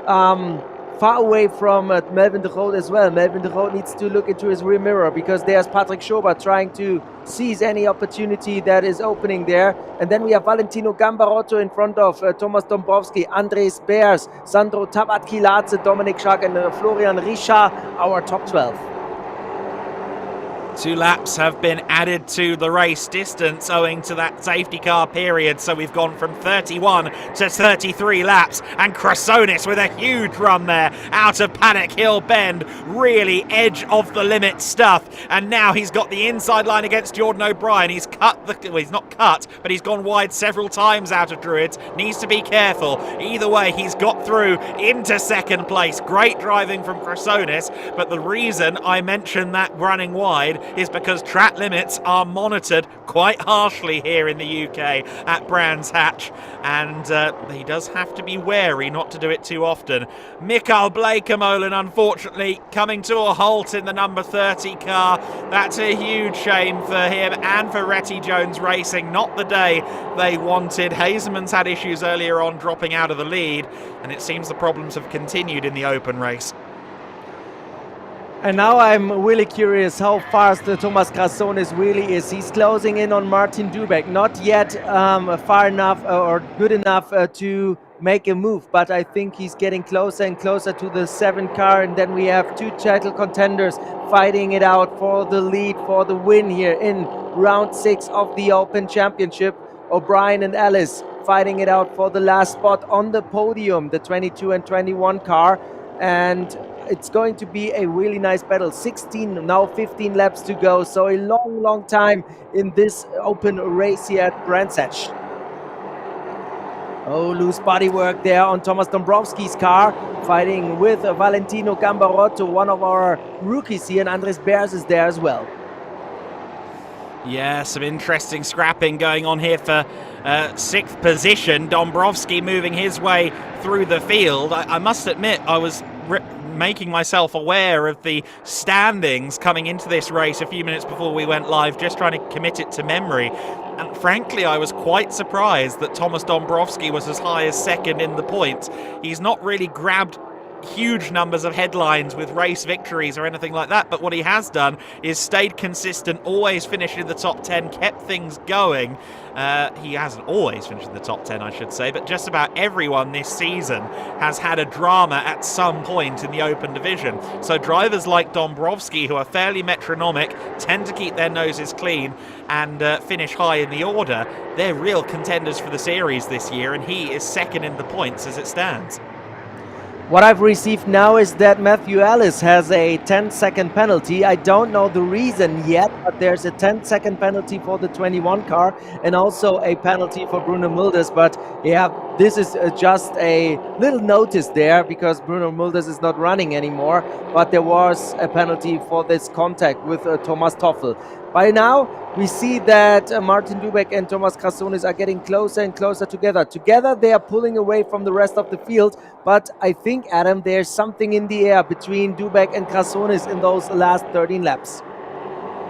far away from Melvin de Groot as well. Melvin de Groot needs to look into his rear mirror because there's Patrick Schober trying to seize any opportunity that is opening there. And then we have Valentino Gambarotto in front of Thomas Dombrowski, Andres Beers, Sandro Tabat-Kiladze, Dominic Schack and Florian Richard, our top 12. 2 laps have been added to the race distance owing to that safety car period, so we've gone from 31 to 33 laps, and Crassonis with a huge run there out of Paddock Hill Bend, really edge of the limit stuff, and now he's got the inside line against Jordan O'Brien. He's he's not cut, but he's gone wide several times out of Druids, needs to be careful. Either way, he's got through into 2nd place. Great driving from Crassonis, but the reason I mentioned that running wide is because track limits are monitored quite harshly here in the UK at Brands Hatch, and he does have to be wary not to do it too often. Mikael Bleekemolen unfortunately coming to a halt in the number 30 car. That's a huge shame for him and for Retty Jones Racing. Not the day they wanted. Hazeman's had issues earlier on dropping out of the lead, and it seems the problems have continued in the open race. And now I'm really curious how fast Thomas Crassonis really is. He's closing in on Martin Dubeck. Not yet far enough or good enough to make a move, but I think he's getting closer and closer to the 7th car. And then we have 2 title contenders fighting it out for the lead, for the win here in round 6 of the Open Championship. O'Brien and Ellis fighting it out for the last spot on the podium, the 22 and 21 car. And it's going to be a really nice battle. 16, now 15 laps to go. So a long, long time in this open race here at Brands Hatch. Oh, loose bodywork there on Thomas Dombrowski's car, fighting with Valentino Gambarotto, one of our rookies here, and Andres Beers is there as well. Yeah, some interesting scrapping going on here for 6th position. Dombrowski moving his way through the field. I must admit, I was making myself aware of the standings coming into this race a few minutes before we went live, just trying to commit it to memory. And frankly, I was quite surprised that Thomas Dombrowski was as high as 2nd in the points. He's not really grabbed huge numbers of headlines with race victories or anything like that, but what he has done is stayed consistent, always finished in the top 10, kept things going. He hasn't always finished in the top 10, I should say, but just about everyone this season has had a drama at some point in the open division. So drivers like Dombrowski, who are fairly metronomic, tend to keep their noses clean and finish high in the order. They're real contenders for the series this year, and he is 2nd in the points as it stands. What I've received now is that Matthew Ellis has a 10-second penalty. I don't know the reason yet, but there's a 10-second penalty for the 21 car and also a penalty for Bruno Mulder. But yeah, this is just a little notice there because Bruno Mulder is not running anymore. But there was a penalty for this contact with Thomas Toffel. By now, we see that Martin Dubeck and Thomas Crassonis are getting closer and closer together. Together, they are pulling away from the rest of the field. But I think, Adam, there's something in the air between Dubeck and Crassonis in those last 13 laps.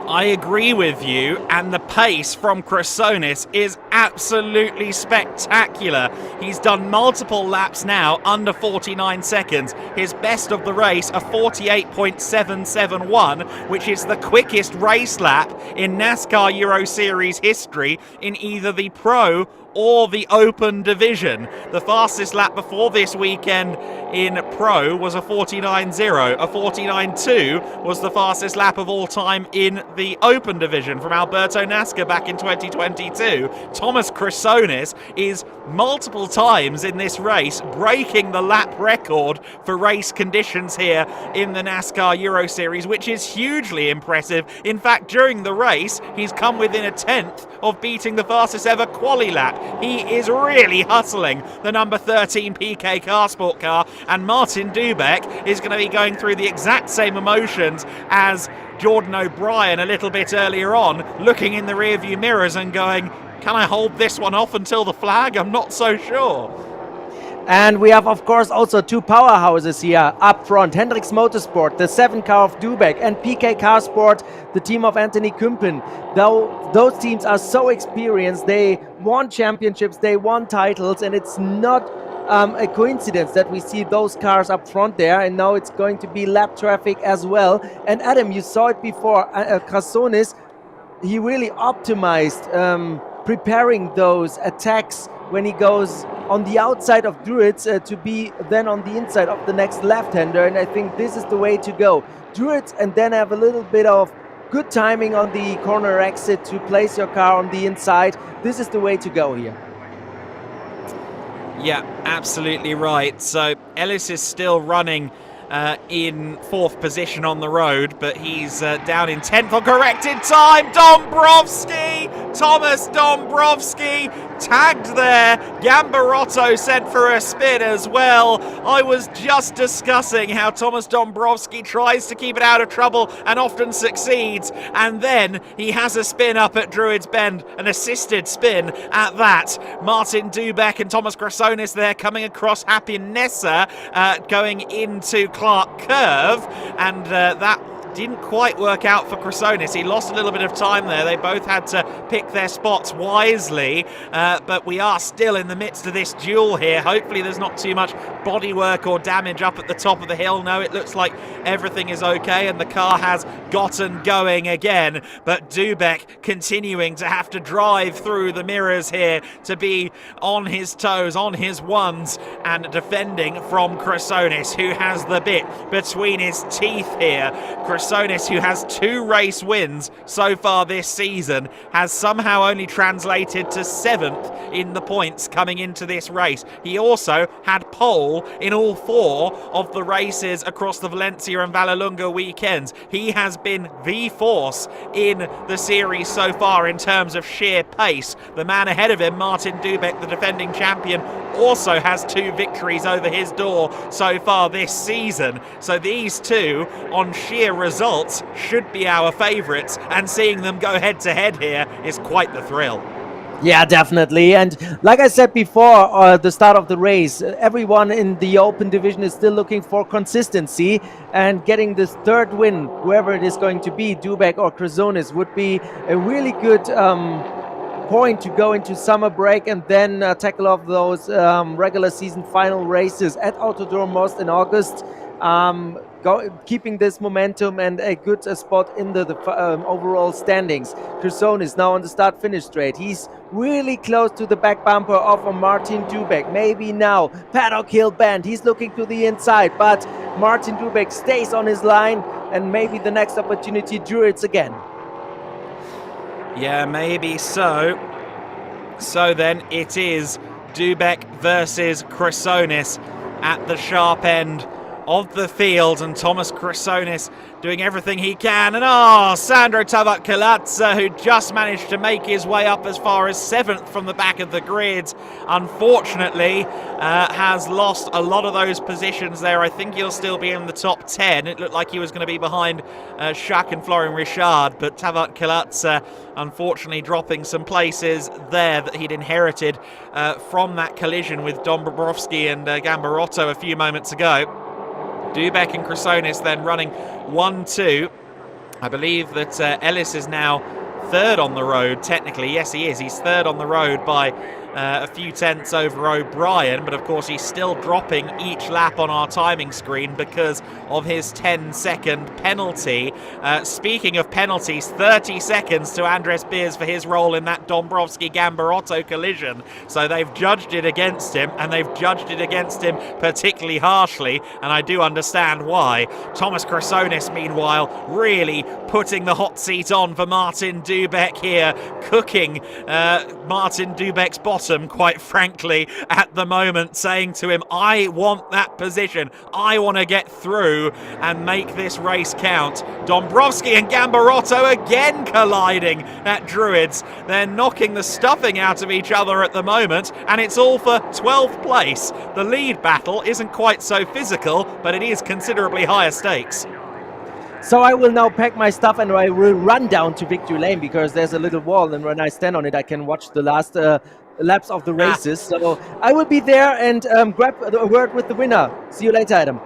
I agree with you, and the pace from Crassonis is absolutely spectacular. He's done multiple laps now under 49 seconds. His best of the race, a 48.771, which is the quickest race lap in NASCAR Euro Series history in either the Pro or the Open division. The fastest lap before this weekend in Pro was a 49.0. A 49.2 was the fastest lap of all time in the Open division from Alberto Nasca back in 2022. Thomas Crassonis is multiple times in this race breaking the lap record for race conditions here in the NASCAR Euro Series, which is hugely impressive. In fact, during the race, he's come within a 10th of beating the fastest ever quali lap Dubek. He is really hustling the number 13 PK car sport car, and Martin Dubek is going to be going through the exact same emotions as Jordan O'Brien a little bit earlier on, looking in the rearview mirrors and going, can I hold this one off until the flag? I'm not so sure. And we have, of course, also two powerhouses here up front. Hendrix Motorsport, the 7 car of Dubek, and PK Car Sport, the team of Anthony Kumpen. Though those teams are so experienced, they won championships, they won titles, and it's not a coincidence that we see those cars up front there, and now it's going to be lap traffic as well. And Adam, you saw it before, Crasonis, he really optimized preparing those attacks when he goes on the outside of Druids to be then on the inside of the next left-hander, and I think this is the way to go. Druids, and then have a little bit of good timing on the corner exit to place your car on the inside. This is the way to go here. Yeah, absolutely right. So Ellis is still running in 4th position on the road, but he's down in 10th on corrected time. Thomas Dombrowski tagged there. Gambarotto sent for a spin as well. I was just discussing how Thomas Dombrowski tries to keep it out of trouble and often succeeds, and then he has a spin up at Druids Bend, an assisted spin at that. Martin Dubek and Thomas Crasonis there coming across Happy Nessa, going into Clark Curve, and that didn't quite work out for Crasonis. He lost a little bit of time there. They both had to pick their spots wisely, but we are still in the midst of this duel here. Hopefully there's not too much bodywork or damage up at the top of the hill. No, it looks like everything is okay, and the car has gotten going again, but Dubek continuing to have to drive through the mirrors here to be on his toes, on his ones, and defending from Crasonis, who has the bit between his teeth here. Crasonis, who has 2 race wins so far this season, has somehow only translated to 7th in the points coming into this race. He also had pole in all 4 of the races across the Valencia and Vallelunga weekends. He has been the force in the series so far in terms of sheer pace. The man ahead of him, Martin Dubek, the defending champion, also has 2 victories over his door so far this season. So these two, on sheer results, should be our favourites, and seeing them go head to head here is quite the thrill. Yeah, definitely. And like I said before, the start of the race, everyone in the open division is still looking for consistency, and getting this 3rd win, whoever it is going to be, Dubek or Crasonis, would be a really good point to go into summer break and then tackle off those regular season final races at Autodrome Most in August. Keeping this momentum and a good spot in the overall standings. Crasonis now on the start-finish straight. He's really close to the back bumper of Martin Dubek. Maybe now Paddock Hill Bend. He's looking to the inside, but Martin Dubek stays on his line, and maybe the next opportunity, Druids again. Yeah, maybe so. So then it is Dubek versus Crasonis at the sharp end of the field, and Thomas Crasonis doing everything he can. And Sandro Tavatkalatsa, who just managed to make his way up as far as 7th from the back of the grid, unfortunately has lost a lot of those positions there. I think he'll still be in the top 10. It looked like he was going to be behind Jacques and Florian Richard, but Tavatkalatsa unfortunately dropping some places there that he'd inherited from that collision with Dombrowski and Gambarotto a few moments ago. Dubek and Crasonis then running 1-2. I believe that Ellis is now 3rd on the road, technically. Yes, he is. He's 3rd on the road by a few tenths over O'Brien, but of course he's still dropping each lap on our timing screen because of his 10-second penalty. Speaking of penalties, 30 seconds to Andres Beers for his role in that Dombrowski-Gambarotto collision. So they've judged it against him, and they've judged it against him particularly harshly, and I do understand why. Thomas Crasonis, meanwhile, really putting the hot seat on for Martin Dubek here, cooking Martin Dubek's bottom bottom, quite frankly, at the moment, saying to him, I want that position. I want to get through and make this race count. Dombrowski and Gambarotto again colliding at Druids. They're knocking the stuffing out of each other at the moment, and it's all for 12th place. The lead battle isn't quite so physical, but it is considerably higher stakes. So I will now pack my stuff and I will run down to victory lane because there's a little wall, and when I stand on it I can watch the last laps of the races. So I will be there and grab a word with the winner. See you later, Adam.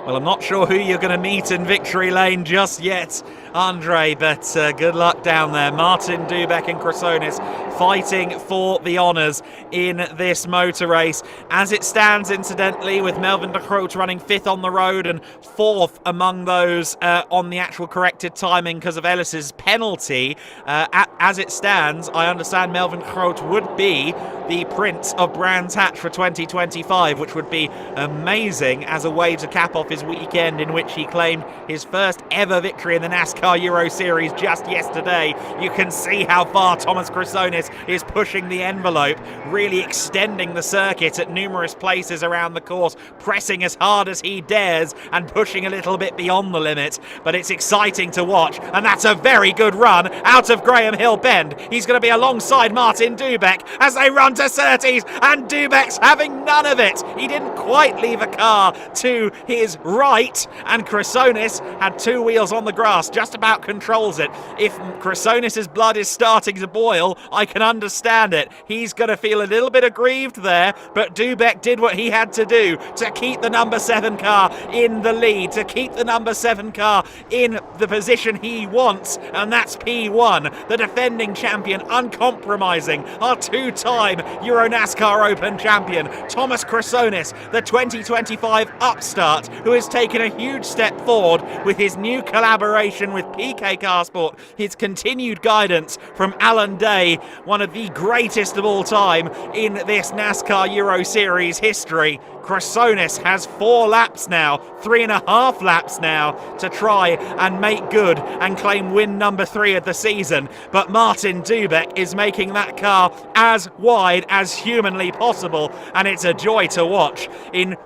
Well, I'm not sure who you're going to meet in victory lane just yet, Andre, but good luck down there. Martin Dubek and Chrysonis fighting for the honours in this motor race. As it stands, incidentally, with Melvin de Groot running 5th on the road and 4th among those on the actual corrected timing because of Ellis's penalty. As it stands, I understand Melvin de Groot would be the Prince of Brands Hatch for 2025, which would be amazing as a way to cap off his weekend in which he claimed his first ever victory in the NASCAR Euro Series just yesterday. You can see how far Thomas Chrysonis is pushing the envelope, really extending the circuit at numerous places around the course, pressing as hard as he dares and pushing a little bit beyond the limit. But it's exciting to watch, and that's a very good run out of Graham Hill Bend. He's going to be alongside Martin Dubek as they run to Surtees, and Dubek's having none of it. He didn't quite leave a car to his right, and Chrysonis had 2 wheels on the grass, just about controls it. If Chrysonis' blood is starting to boil, I can understand it. He's going to feel a little bit aggrieved there, but Dubek did what he had to do to keep the number 7 car in the lead, to keep the number 7 car in the position he wants, and that's P1, the defending champion, uncompromising, our 2-time Euro NASCAR Open champion, Thomas Chrysonis, the 2025 upstart, who has taken a huge step forward with his new collaboration with PK Carsport, his continued guidance from Alan Day, one of the greatest of all time in this NASCAR Euro Series history. Chrysonis has 4 laps now, 3.5 laps now to try and make good and claim win number 3 of the season. But Martin Dubek is making that car as wide as humanly possible, and it's a joy to watch. In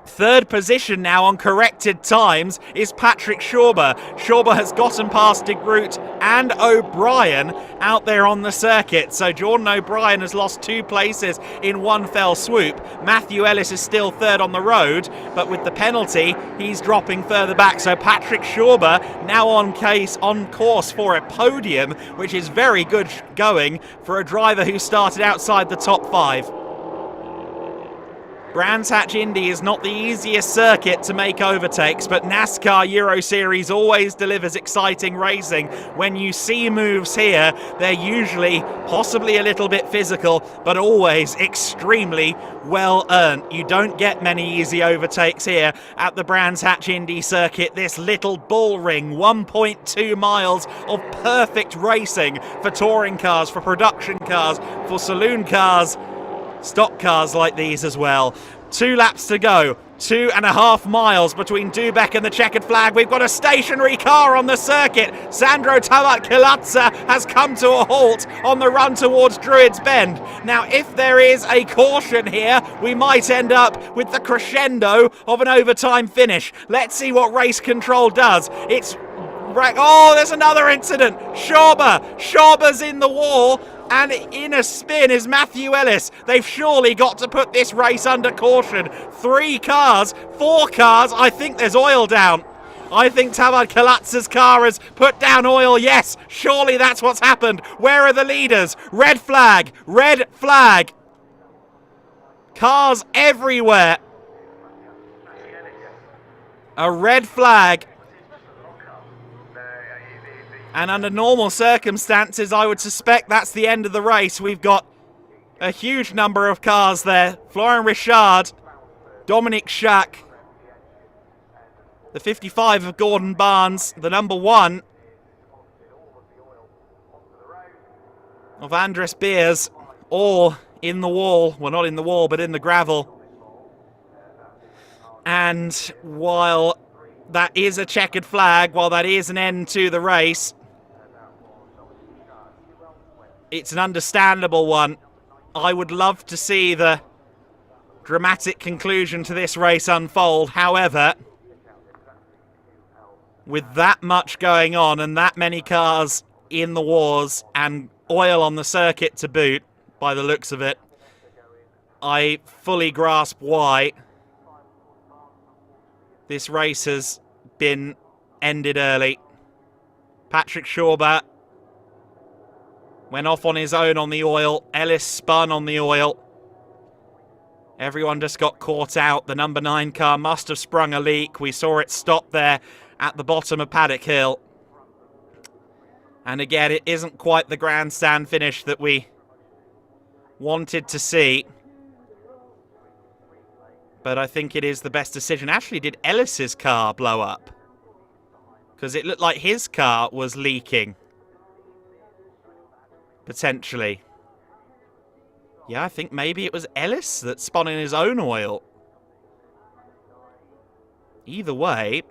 3rd position now on corrected times is Patrick Schauber. Schauber has gotten past de Groot and O'Brien out there on the circuit. So Jordan O'Brien has lost 2 places in one fell swoop. Matthew Ellis is still 3rd on the road, but with the penalty, he's dropping further back. So Patrick Schauber now on course for a podium, which is very good going for a driver who started outside the top 5. Brands Hatch Indy is not the easiest circuit to make overtakes, but NASCAR Euro Series always delivers exciting racing. When you see moves here, they're usually possibly a little bit physical, but always extremely well earned. You don't get many easy overtakes here at the Brands Hatch Indy circuit. This little bull ring, 1.2 miles of perfect racing for touring cars, for production cars, for saloon cars, stock cars like these as well. 2 laps to go. 2.5 miles between Dubek and the checkered flag. We've got a stationary car on the circuit. Sandro Tabat-Kilatsa has come to a halt on the run towards Druids Bend. Now, if there is a caution here, we might end up with the crescendo of an overtime finish. Let's see what race control does. Oh, there's another incident. Schauber's in the wall, and in a spin is Matthew Ellis. They've surely got to put this race under caution. 4 cars, I think there's oil down. I think Tabad Kalatsa's car has put down oil. Yes, surely that's what's happened. Where are the leaders? Red flag. Cars everywhere. A red flag. And under normal circumstances, I would suspect that's the end of the race. We've got a huge number of cars there. Florian Richard, Dominic Schack, the 55 of Gordon Barnes, the number 1 of Andres Beers, all in the wall. Well, not in the wall, but in the gravel. And while that is a checkered flag, while that is an end to the race, it's an understandable one. I would love to see the dramatic conclusion to this race unfold. However, with that much going on and that many cars in the wars and oil on the circuit to boot, by the looks of it, I fully grasp why this race has been ended early. Patrick Schauber went off on his own on the oil. Ellis spun on the oil. Everyone just got caught out. The number 9 car must have sprung a leak. We saw it stop there at the bottom of Paddock Hill. And again, it isn't quite the grandstand finish that we wanted to see. But I think it is the best decision. Actually, did Ellis's car blow up? Because it looked like his car was leaking. Potentially. Yeah, I think maybe it was Ellis that spun in his own oil. Either way,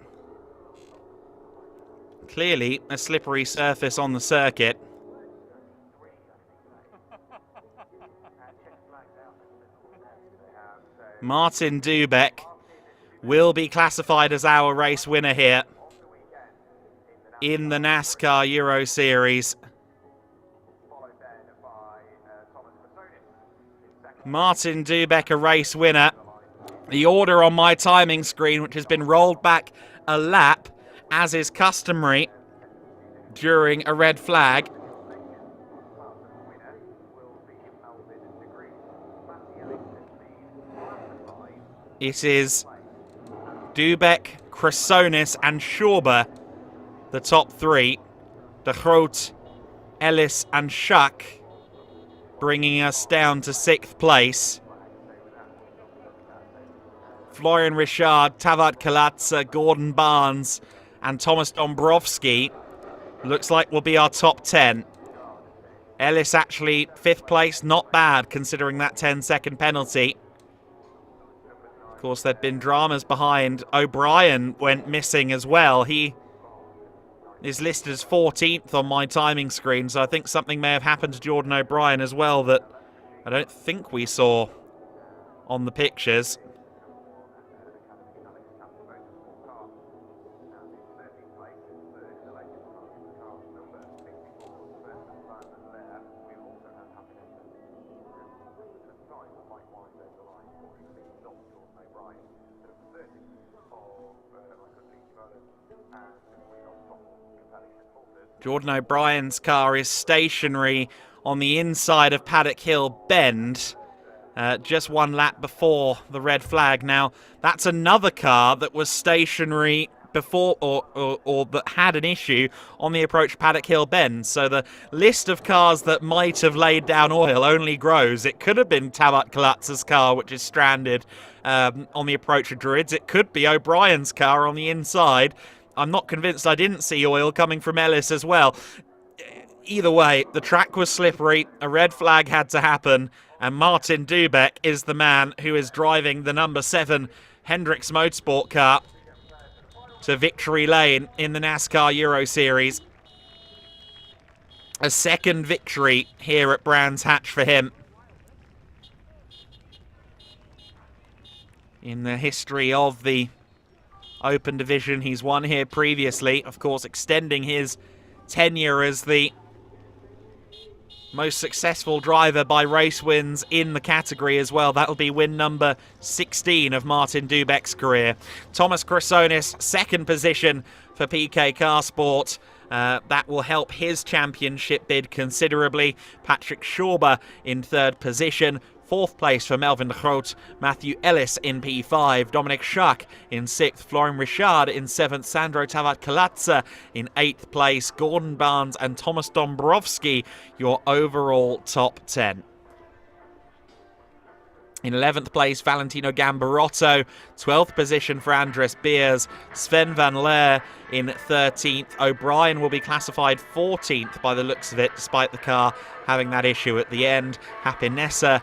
clearly a slippery surface on the circuit. Martin Dubeck will be classified as our race winner here in the NASCAR Euro Series. Martin Dubeck, a race winner. The order on my timing screen, which has been rolled back a lap, as is customary during a red flag. It is Dubeck, Chrysonis and Schauber, the top 3. De Groot, Ellis and Schuck bringing us down to 6th place. Florian Richard, Tavat Kalatsa, Gordon Barnes and Thomas Dombrowski looks like will be our top 10. Ellis actually 5th place, not bad considering that 10-second penalty. Of course, there'd been dramas behind. O'Brien went missing as well. He is listed as 14th on my timing screen, so I think something may have happened to Jordan O'Brien as well that I don't think we saw on the pictures. Jordan O'Brien's car is stationary on the inside of Paddock Hill Bend, just one lap before the red flag. Now, that's another car that was stationary before or that had an issue on the approach to Paddock Hill Bend. So the list of cars that might have laid down oil only grows. It could have been Tabat Kalatsa's car, which is stranded on the approach to Druids. It could be O'Brien's car on the inside. I'm not convinced I didn't see oil coming from Ellis as well. Either way, the track was slippery, a red flag had to happen, and Martin Dubeck is the man who is driving the number 7 Hendricks Motorsport car to victory lane in the NASCAR Euro Series. A second victory here at Brands Hatch for him. In the history of the Open Division, he's won here previously, of course extending his tenure as the most successful driver by race wins in the category as well. That'll be win number 16 of Martin Dubeck's career. Thomas Chrysonis, 2nd position for PK Carsport. That will help his championship bid considerably. Patrick Schauber in 3rd position. 4th place for Melvin de Groot, Matthew Ellis in P5, Dominic Schuck in 6th, Florian Richard in 7th, Sandro Tavat Kalatsa in 8th place, Gordon Barnes and Thomas Dombrowski, your overall top 10. In 11th place, Valentino Gambarotto. 12th position for Andres Beers. Sven van Leer in 13th. O'Brien will be classified 14th by the looks of it, despite the car having that issue at the end. Hapinessa,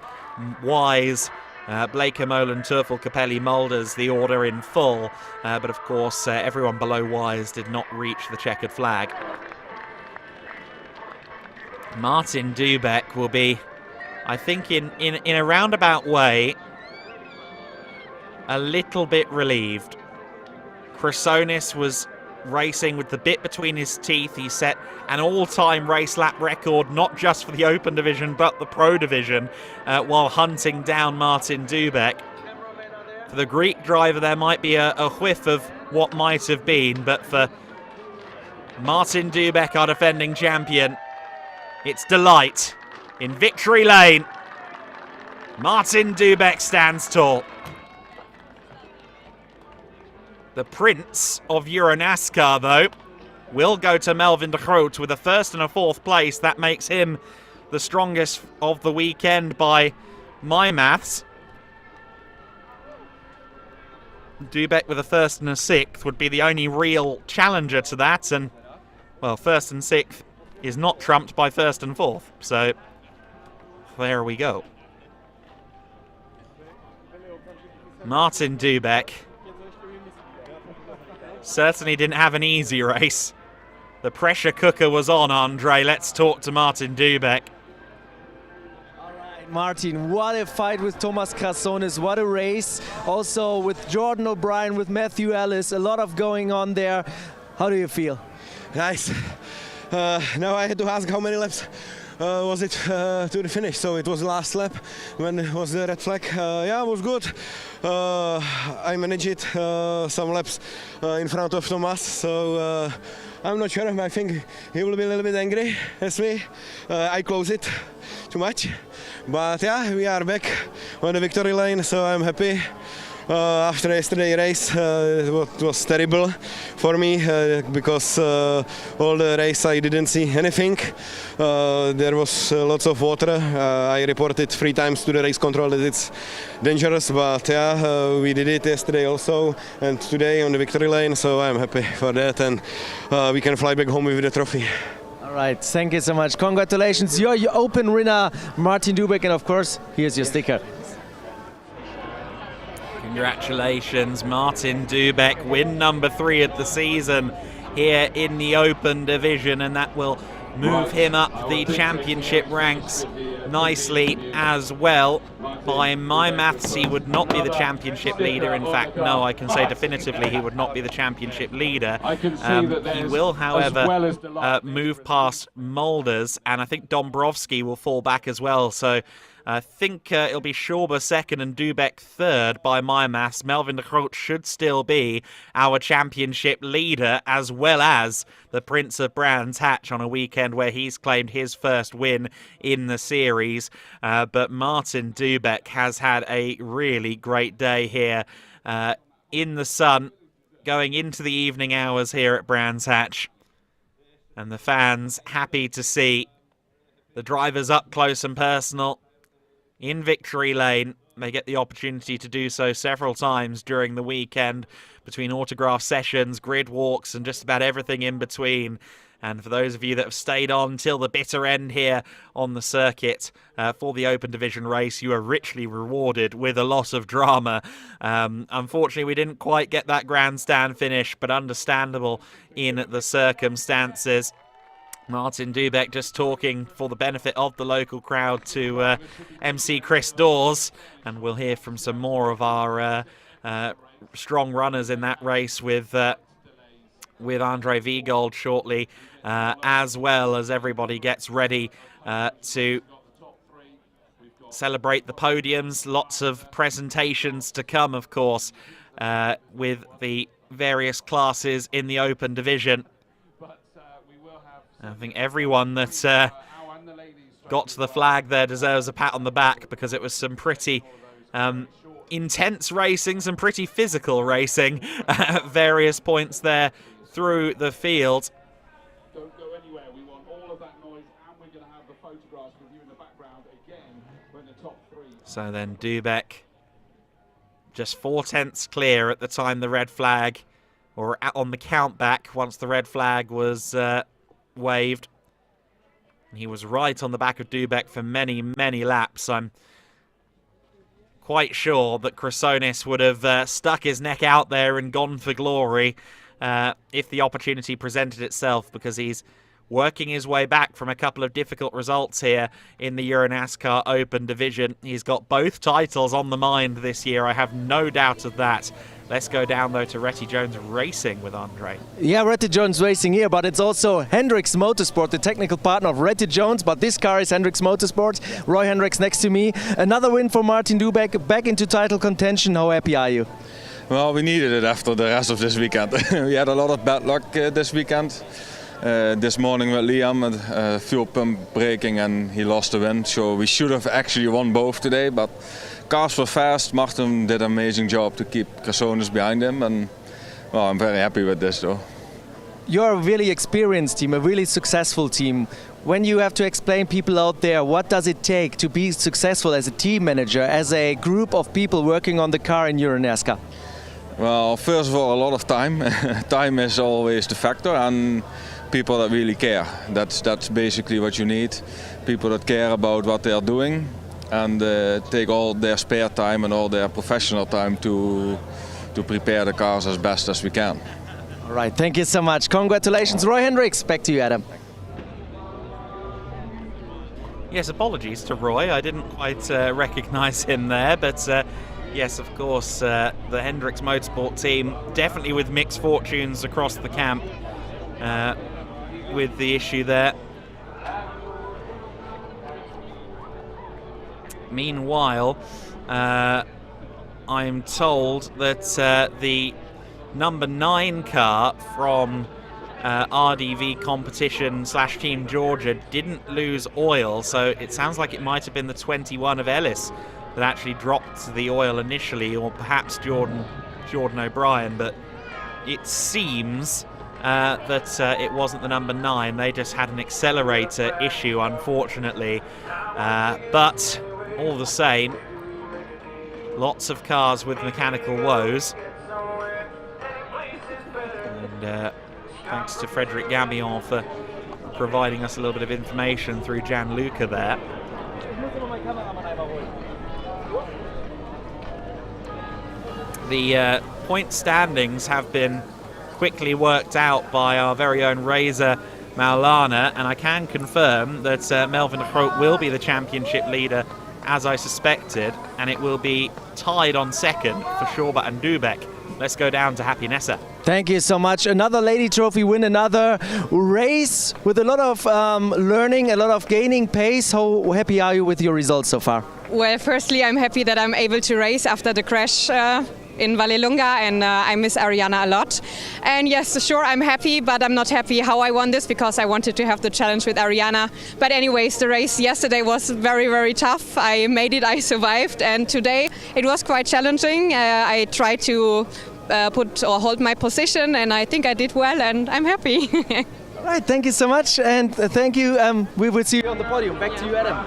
Wise, Blake Molan, Turfel, Capelli, Mulders, the order in full. But of course, everyone below Wise did not reach the checkered flag. Martin Dubeck will be I think in a roundabout way, a little bit relieved. Chrysonis was racing with the bit between his teeth. He set an all-time race lap record, not just for the Open Division, but the Pro Division, while hunting down Martin Dubek. For the Greek driver, there might be a whiff of what might have been, but for Martin Dubek, our defending champion, it's delight. In victory lane, Martin Dubek stands tall. The Prince of Euro NASCAR, though, will go to Melvin de Groot with a first and a fourth place. That makes him the strongest of the weekend by my maths. Dubek with a first and a sixth would be the only real challenger to that, and, well, first and sixth is not trumped by first and fourth, so there we go. Martin Dubek certainly didn't have an easy race. The pressure cooker was on, Andre. Let's talk to Martin Dubek. Martin, what a fight with Thomas Chrysonis, what a race. Also with Jordan O'Brien, with Matthew Ellis, a lot of going on there. How do you feel? Nice. Now I had to ask how many laps was it to the finish. So it was the last lap when it was the red flag. Yeah, it was good. I managed it some laps in front of Thomas. So I'm not sure. I think he will be a little bit angry as me. I closed it too much. But yeah, we are back on the victory lane, so I'm happy. After yesterday's race, it was terrible for me because all the race I didn't see anything. There was lots of water. I reported 3 times to the race control that it's dangerous, but yeah, we did it yesterday also and today on the victory lane, so I'm happy for that, and we can fly back home with the trophy. All right, thank you so much. Congratulations, you're your Open winner, Martin Dubek, and of course, here's your sticker. Congratulations, Martin Dubek, win number 3 of the season here in the Open Division, and that will move him up the championship ranks nicely as well. By my maths, he would not be the championship leader. In fact, no, I can say definitively he would not be the championship leader. He will, however, move past Mulders, and I think Dombrovski will fall back as well. So I think it'll be Schauber second and Dubek third by my maths. Melvin de Groot should still be our championship leader, as well as the Prince of Brands Hatch on a weekend where he's claimed his first win in the series. But Martin Dubek has had a really great day here in the sun, going into the evening hours here at Brands Hatch. And the fans happy to see the drivers up close and personal in victory lane. They get the opportunity to do so several times during the weekend, between autograph sessions, grid walks, and just about everything in between. And for those of you that have stayed on till the bitter end here on the circuit for the Open Division race, you are richly rewarded with a lot of drama. Unfortunately, we didn't quite get that grandstand finish, but understandable in the circumstances. Martin Dubek just talking for the benefit of the local crowd to MC Chris Dawes, and we'll hear from some more of our strong runners in that race with Andre Viegold shortly, as well as everybody gets ready to celebrate the podiums. Lots of presentations to come, of course, with the various classes in the Open Division. I think everyone that got to the flag there deserves a pat on the back, because it was some pretty intense racing, some pretty physical racing at various points there through the field. Don't go anywhere. We want all of that noise, and we're going to have the photographs with you in the background again when the top 3. So then Dubek just 4 tenths clear at the time the red flag, or on the count back once the red flag was waved. He was right on the back of Dubek for many, many laps. I'm quite sure that Chrysonis would have stuck his neck out there and gone for glory if the opportunity presented itself, because he's working his way back from a couple of difficult results here in the Euro NASCAR Open division. He's got both titles on the mind this year, I have no doubt of that. Let's go down, though, to Retty Jones Racing with Andre. Yeah, Retty Jones Racing here, but it's also Hendricks Motorsport, the technical partner of Retty Jones, but this car is Hendricks Motorsport. Yeah. Roy Hendricks next to me. Another win for Martin Dubeck, back into title contention. How happy are you? Well, we needed it after the rest of this weekend. We had a lot of bad luck this weekend. This morning with Liam, fuel pump breaking, and he lost the win. So we should have actually won both today, but cars were fast. Martin did an amazing job to keep Cassones behind him, and well, I'm very happy with this though. You're a really experienced team, a really successful team. When you have to explain people out there, what does it take to be successful as a team manager, as a group of people working on the car in Euro NASCAR? Well, first of all, a lot of time. Time is always the factor, and people that really care. That's basically what you need. People that care about what they are doing and take all their spare time and all their professional time to prepare the cars as best as we can. All right, thank you so much. Congratulations, Roy Hendricks. Back to you, Adam. Yes, apologies to Roy. I didn't quite recognise him there, but yes, of course, the Hendricks Motorsport team definitely with mixed fortunes across the camp with the issue there. Meanwhile, I'm told that the number 9 car from RDV competition / Team Georgia didn't lose oil, so it sounds like it might have been the 21 of Ellis that actually dropped the oil initially, or perhaps Jordan O'Brien, but it seems that it wasn't the number 9. They just had an accelerator issue, unfortunately, but all the same, lots of cars with mechanical woes. And thanks to Frederic Gambillon for providing us a little bit of information through Gianluca there. The point standings have been quickly worked out by our very own Reza Maulana, and I can confirm that Melvin de Groot will be the championship leader, as I suspected, and it will be tied on second for Schauber and Dubeck. Let's go down to Happy Nessa. Thank you so much. Another Lady Trophy win, another race with a lot of learning, a lot of gaining pace. How happy are you with your results so far? Well, firstly, I'm happy that I'm able to race after the crash in Vallelunga, and I miss Ariana a lot. And yes, sure, I'm happy, but I'm not happy how I won this, because I wanted to have the challenge with Ariana. But anyways, the race yesterday was very, very tough. I made it, I survived, and today it was quite challenging. I tried to hold my position, and I think I did well, and I'm happy. All right, thank you so much, and thank you. We will see you on the podium. Back to you, Adam.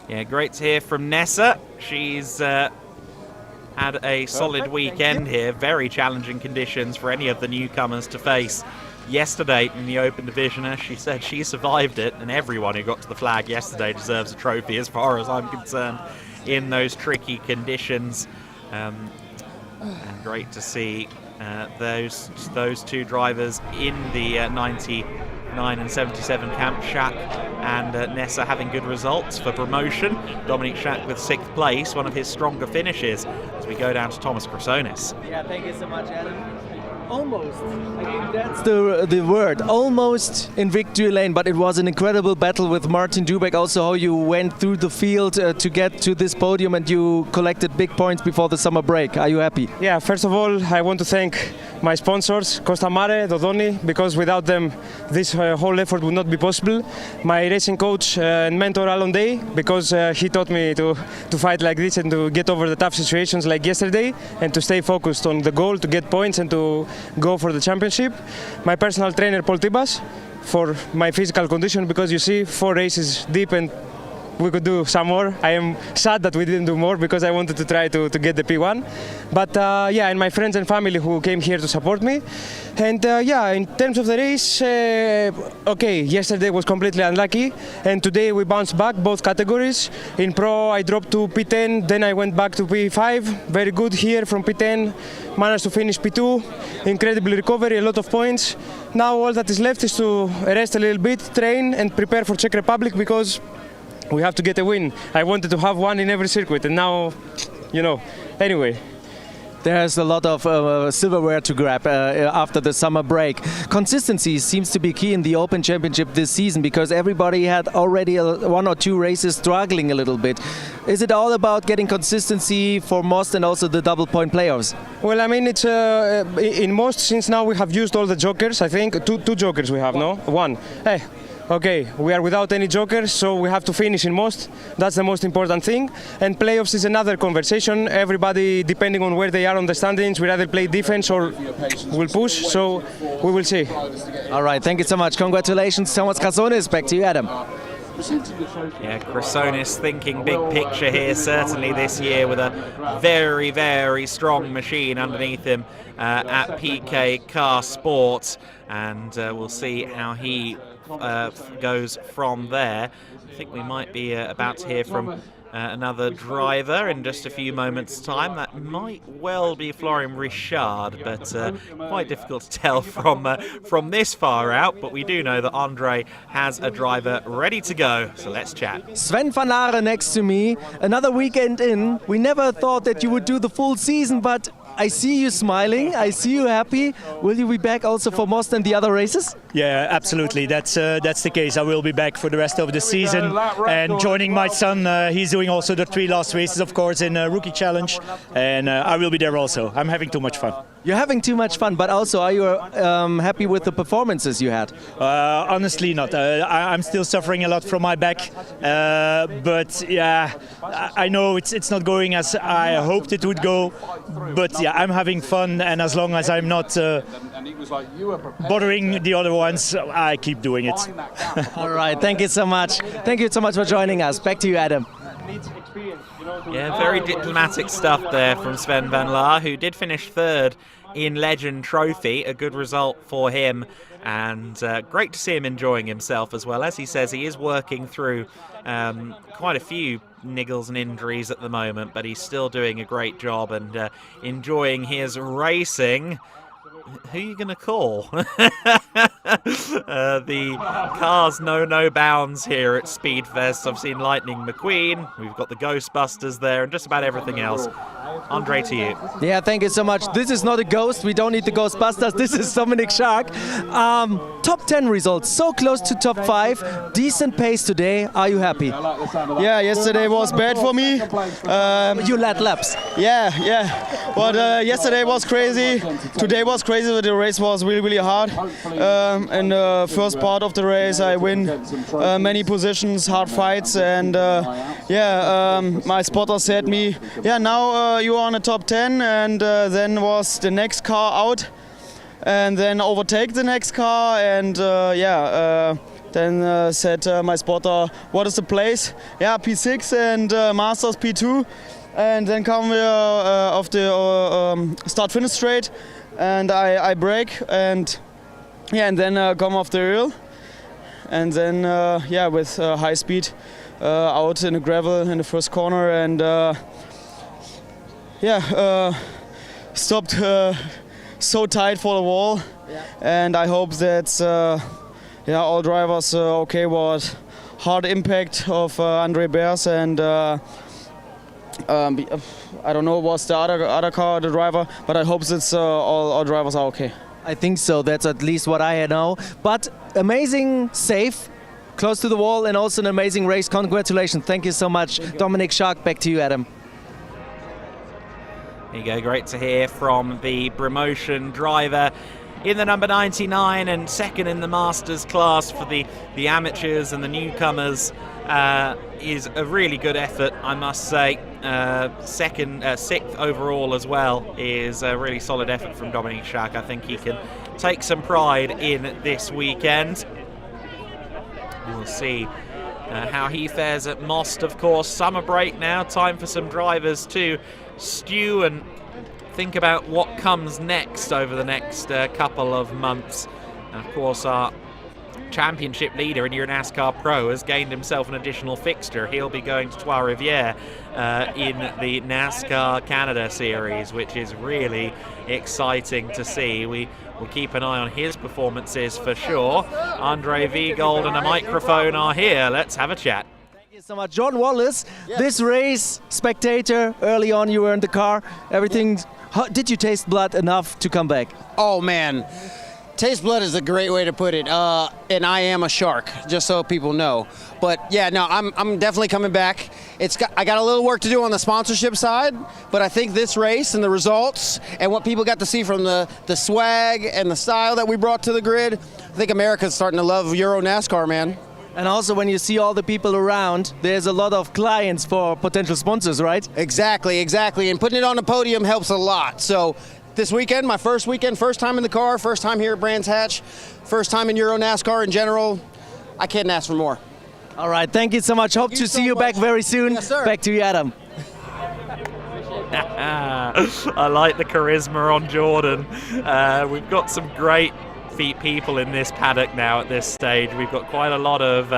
Yeah, great to hear from Nessa. She's had a solid weekend here. Very challenging conditions for any of the newcomers to face yesterday in the Open Division. As she said, she survived it, and everyone who got to the flag yesterday deserves a trophy as far as I'm concerned in those tricky conditions. And great to see those two drivers in the 99 and 77 camp, Schack and Nessa, having good results for promotion. Dominic Schack with 6th place, one of his stronger finishes, as we go down to Thomas Krassonis. Yeah, thank you so much, Adam. Almost. I think that's the word. Almost in victory lane, but it was an incredible battle with Martin Dubeck. Also, how you went through the field to get to this podium, and you collected big points before the summer break. Are you happy? Yeah, first of all, I want to thank my sponsors, Costa Mare, Dodoni, because without them this whole effort would not be possible. My racing coach and mentor Alon Day, because he taught me to fight like this and to get over the tough situations like yesterday, and to stay focused on the goal, to get points and to go for the championship. My personal trainer Paul Tibas for my physical condition, because you see 4 races deep and we could do some more. I am sad that we didn't do more because I wanted to try to get the P1. But yeah, and my friends and family who came here to support me. And yeah, in terms of the race, okay, yesterday was completely unlucky, and today we bounced back both categories. In Pro, I dropped to P10, then I went back to P5. Very good here from P10, managed to finish P2. Incredible recovery, a lot of points. Now all that is left is to rest a little bit, train, and prepare for Czech Republic because we have to get a win. I wanted to have one in every circuit, and now, you know, anyway. There's a lot of silverware to grab after the summer break. Consistency seems to be key in the Open Championship this season because everybody had already one or two races struggling a little bit. Is it all about getting consistency for Most and also the double point playoffs? Well, I mean, it's in Most, since now we have used all the jokers, I think. Two jokers we have, no? One. Hey. Okay, we are without any jokers, so we have to finish in Most. That's the most important thing. And playoffs is another conversation. Everybody, depending on where they are on the standings, will either play defense or will push. So we will see. All right, thank you so much. Congratulations, Thomas Krasonis. Back to you, Adam. Yeah, Krasonis thinking big picture here, certainly this year, with a very, very strong machine underneath him at PK Car Sports. And we'll see how he goes from there. I think we might be about to hear from another driver in just a few moments' time. That might well be Florian Richard, but quite difficult to tell from this far out. But we do know that Andre has a driver ready to go, so let's chat. Sven van Aeren next to me, another weekend in. We never thought that you would do the full season, but I see you smiling, I see you happy. Will you be back also for Most and the other races? Yeah, absolutely. That's the case. I will be back for the rest of the season and joining my son. He's doing also the 3 last races, of course, in Rookie Challenge, and I will be there also. I'm having too much fun. You're having too much fun, but also are you happy with the performances you had? Honestly not. I'm still suffering a lot from my back, but yeah, I know it's not going as I hoped it would go, but yeah, I'm having fun, and as long as I'm not bothering the other ones, I keep doing it. All right, thank you so much. Thank you so much for joining us. Back to you, Adam. Yeah, very diplomatic stuff there from Sven van Laar, who did finish 3rd in Legend Trophy, a good result for him, and great to see him enjoying himself as well. As he says, he is working through quite a few niggles and injuries at the moment, but he's still doing a great job and enjoying his racing. Who are you going to call? The cars know no bounds here at Speedfest. I've seen Lightning McQueen, we've got the Ghostbusters there, and just about everything else. Andre, to you. Yeah, thank you so much. This is not a ghost. We don't need the Ghostbusters. This is Dominic Shark. Top 10 results, so close to top 5. Decent pace today. Are you happy? Yeah, yesterday was bad for me. You led laps. Yeah. But yesterday was crazy. Today was crazy, but the race was really, really hard. In the first part of the race, I win many positions, hard fights, and my spotter said me, yeah, now you are on the top 10, and then was the next car out, and then overtake the next car, and then said my spotter, what is the place? Yeah, P6 and Masters P2, and then come off the start-finish straight, and I brake, and then come off the rail, and then with high speed out in the gravel in the first corner, and stopped so tight for the wall, and I hope that all drivers okay with hard impact of Andre Bears, and I don't know what's the other car, the driver, but I hope that all drivers are okay. I think so. That's at least what I know. But amazing save, close to the wall, and also an amazing race. Congratulations. Thank you so much. Dominic Shark, back to you, Adam. There you go, great to hear from the promotion driver in the number 99 and second in the Masters class for the amateurs and the newcomers. Is a really good effort, I must say. Sixth overall as well is a really solid effort from Dominic Schack. I think he can take some pride in this weekend. We'll see how he fares at Most, of course. Summer break now, time for some drivers to stew and think about what comes next over the next couple of months. And of course, our championship leader in Euro NASCAR Pro has gained himself an additional fixture. He'll be going to Trois Rivières in the NASCAR Canada Series, which is really exciting to see. We will keep an eye on his performances for sure. Andre Viegold and a microphone are here. Let's have a chat. Thank you so much. John Wallace, this race, spectator, early on you were in the car, everything. Did you taste blood enough to come back? Oh man, taste blood is a great way to put it. And I am a shark, just so people know. But yeah, no, I'm definitely coming back. I got a little work to do on the sponsorship side, but I think this race and the results and what people got to see from the swag and the style that we brought to the grid, I think America's starting to love Euro NASCAR, man. And also when you see all the people around, there's a lot of clients for potential sponsors, right? Exactly. And putting it on the podium helps a lot. So this weekend, my first weekend, first time in the car, first time here at Brands Hatch, first time in Euro NASCAR in general. I can't ask for more. All right, thank you so much. Hope to see you back very soon. Yes, sir. Back to you, Adam. I like the charisma on Jordan. We've got some great people in this paddock now at this stage. We've got quite a lot of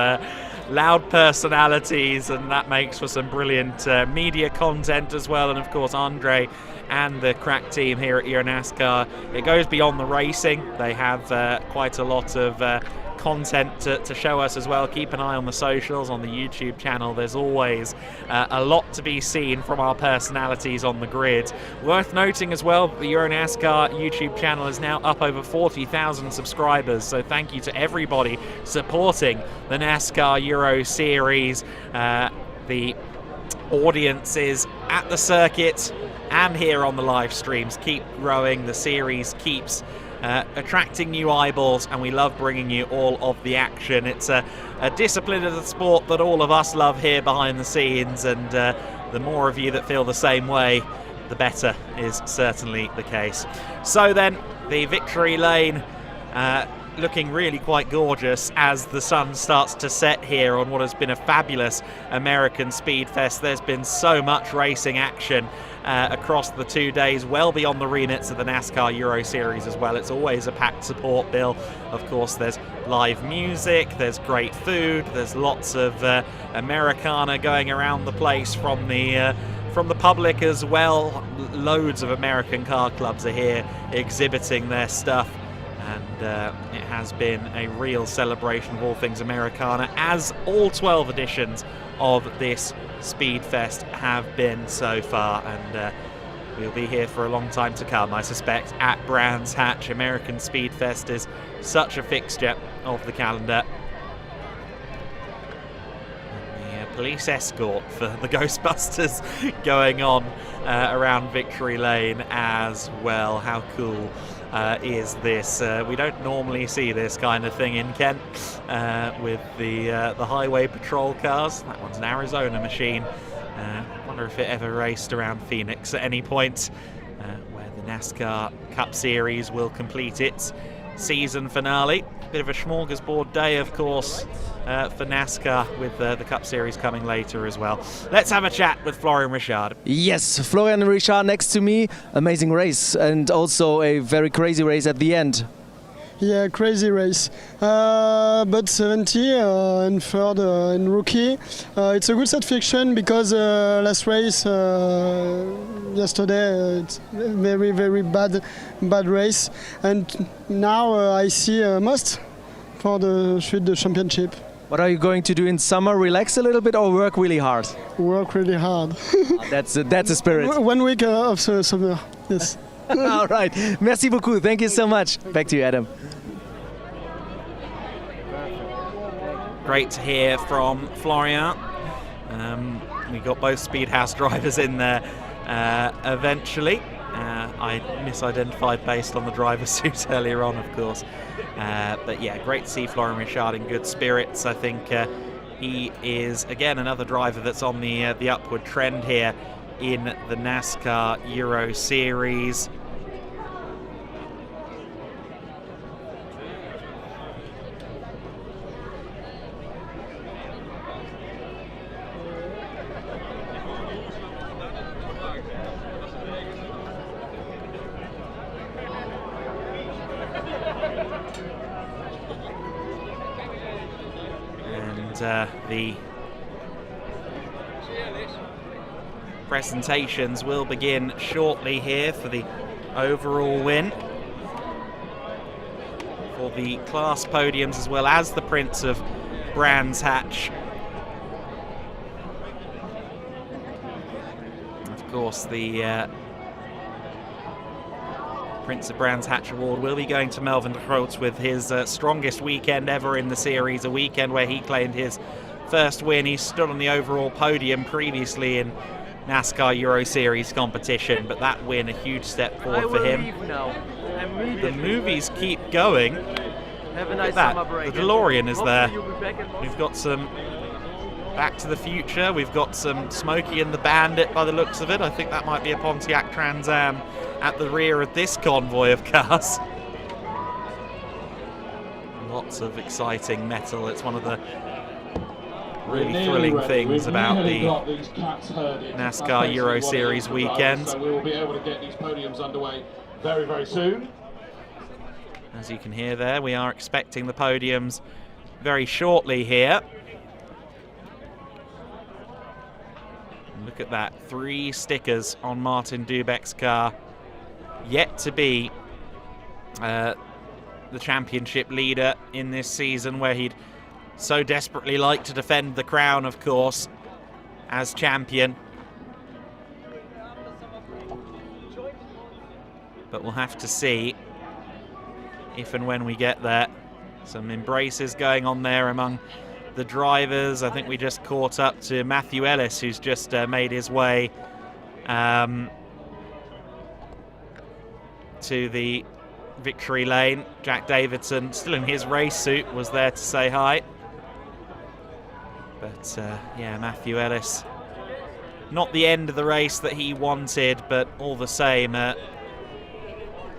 loud personalities, and that makes for some brilliant media content as well. And of course, Andre and the crack team here at Euro NASCAR, it goes beyond the racing. They have quite a lot of content to show us as well. Keep an eye on the socials, on the YouTube channel. There's always a lot to be seen from our personalities on the grid. Worth noting as well, the Euro NASCAR YouTube channel is now up over 40,000 subscribers, so thank you to everybody supporting the NASCAR Euro Series. The audiences at the circuit and here on the live streams keep growing. The series keeps attracting new eyeballs, and we love bringing you all of the action. It's a discipline of the sport that all of us love here behind the scenes, and the more of you that feel the same way, the better is certainly the case. So then, the victory lane looking really quite gorgeous as the sun starts to set here on what has been a fabulous American Speed Fest. There's been so much racing action across the 2 days, well beyond the remits of the NASCAR Euro Series as well. It's always a packed support bill. Of course, there's live music, there's great food, there's lots of Americana going around the place from the public as well. Loads of American car clubs are here exhibiting their stuff, and it has been a real celebration of all things Americana, as all 12 editions of this Speed Fest have been so far, and we'll be here for a long time to come, I suspect, at Brands Hatch. American Speed Fest is such a fixture of the calendar. And the police escort for the Ghostbusters going on around Victory Lane as well. How cool is this? We don't normally see this kind of thing in Kent with the highway patrol cars. That one's an Arizona machine. Wonder if it ever raced around Phoenix at any point, where the NASCAR Cup Series will complete its season finale. Bit of a smorgasbord day, of course, for NASCAR, with the Cup Series coming later as well. Let's have a chat with Florian Richard. Yes, Florian Richard next to me. Amazing race, and also a very crazy race at the end. Yeah, crazy race. But 70 and third in rookie. It's a good satisfaction because last race yesterday it's very bad race, and now I see a must for the championship. What are you going to do in summer? Relax a little bit or work really hard? Work really hard. That's a spirit. 1 week of summer. Yes. All right. Merci beaucoup. Thank you so much. Back to you, Adam. Great to hear from Florian. We got both Speedhouse drivers in there eventually. I misidentified based on the driver's suit earlier on, of course. But yeah, great to see Florian Richard in good spirits. I think he is, again, another driver that's on the upward trend here in the NASCAR Euro Series. And the presentations will begin shortly here for the overall win. For the class podiums as well as the Prince of Brands Hatch. Of course, the Prince of Brands Hatch Award will be going to Melvin de Groot with his strongest weekend ever in the series, a weekend where he claimed his first win. He stood on the overall podium previously in NASCAR Euro Series competition, but that win a huge step forward for him. The movies keep going. Have a Look nice at that. summer break. The DeLorean is there. Hopefully you'll be back in We've got some Back to the Future. We've got some Smokey and the Bandit by the looks of it. I think that might be a Pontiac Trans Am at the rear of this convoy of cars. Lots of exciting metal. It's one of the really thrilling things about the NASCAR Euro Series weekend. So we will be able to get these podiums underway very, very soon. As you can hear there, we are expecting the podiums very shortly here. Look at that, 3 stickers on Martin Dubek's car. Yet to be the championship leader in this season, where he'd so desperately like to defend the crown, of course, as champion. But we'll have to see if and when we get there. Some embraces going on there among the drivers. I think we just caught up to Matthew Ellis, who's just made his way to the victory lane. Jack Davidson, still in his race suit, was there to say hi. But yeah, Matthew Ellis, not the end of the race that he wanted, but all the same, a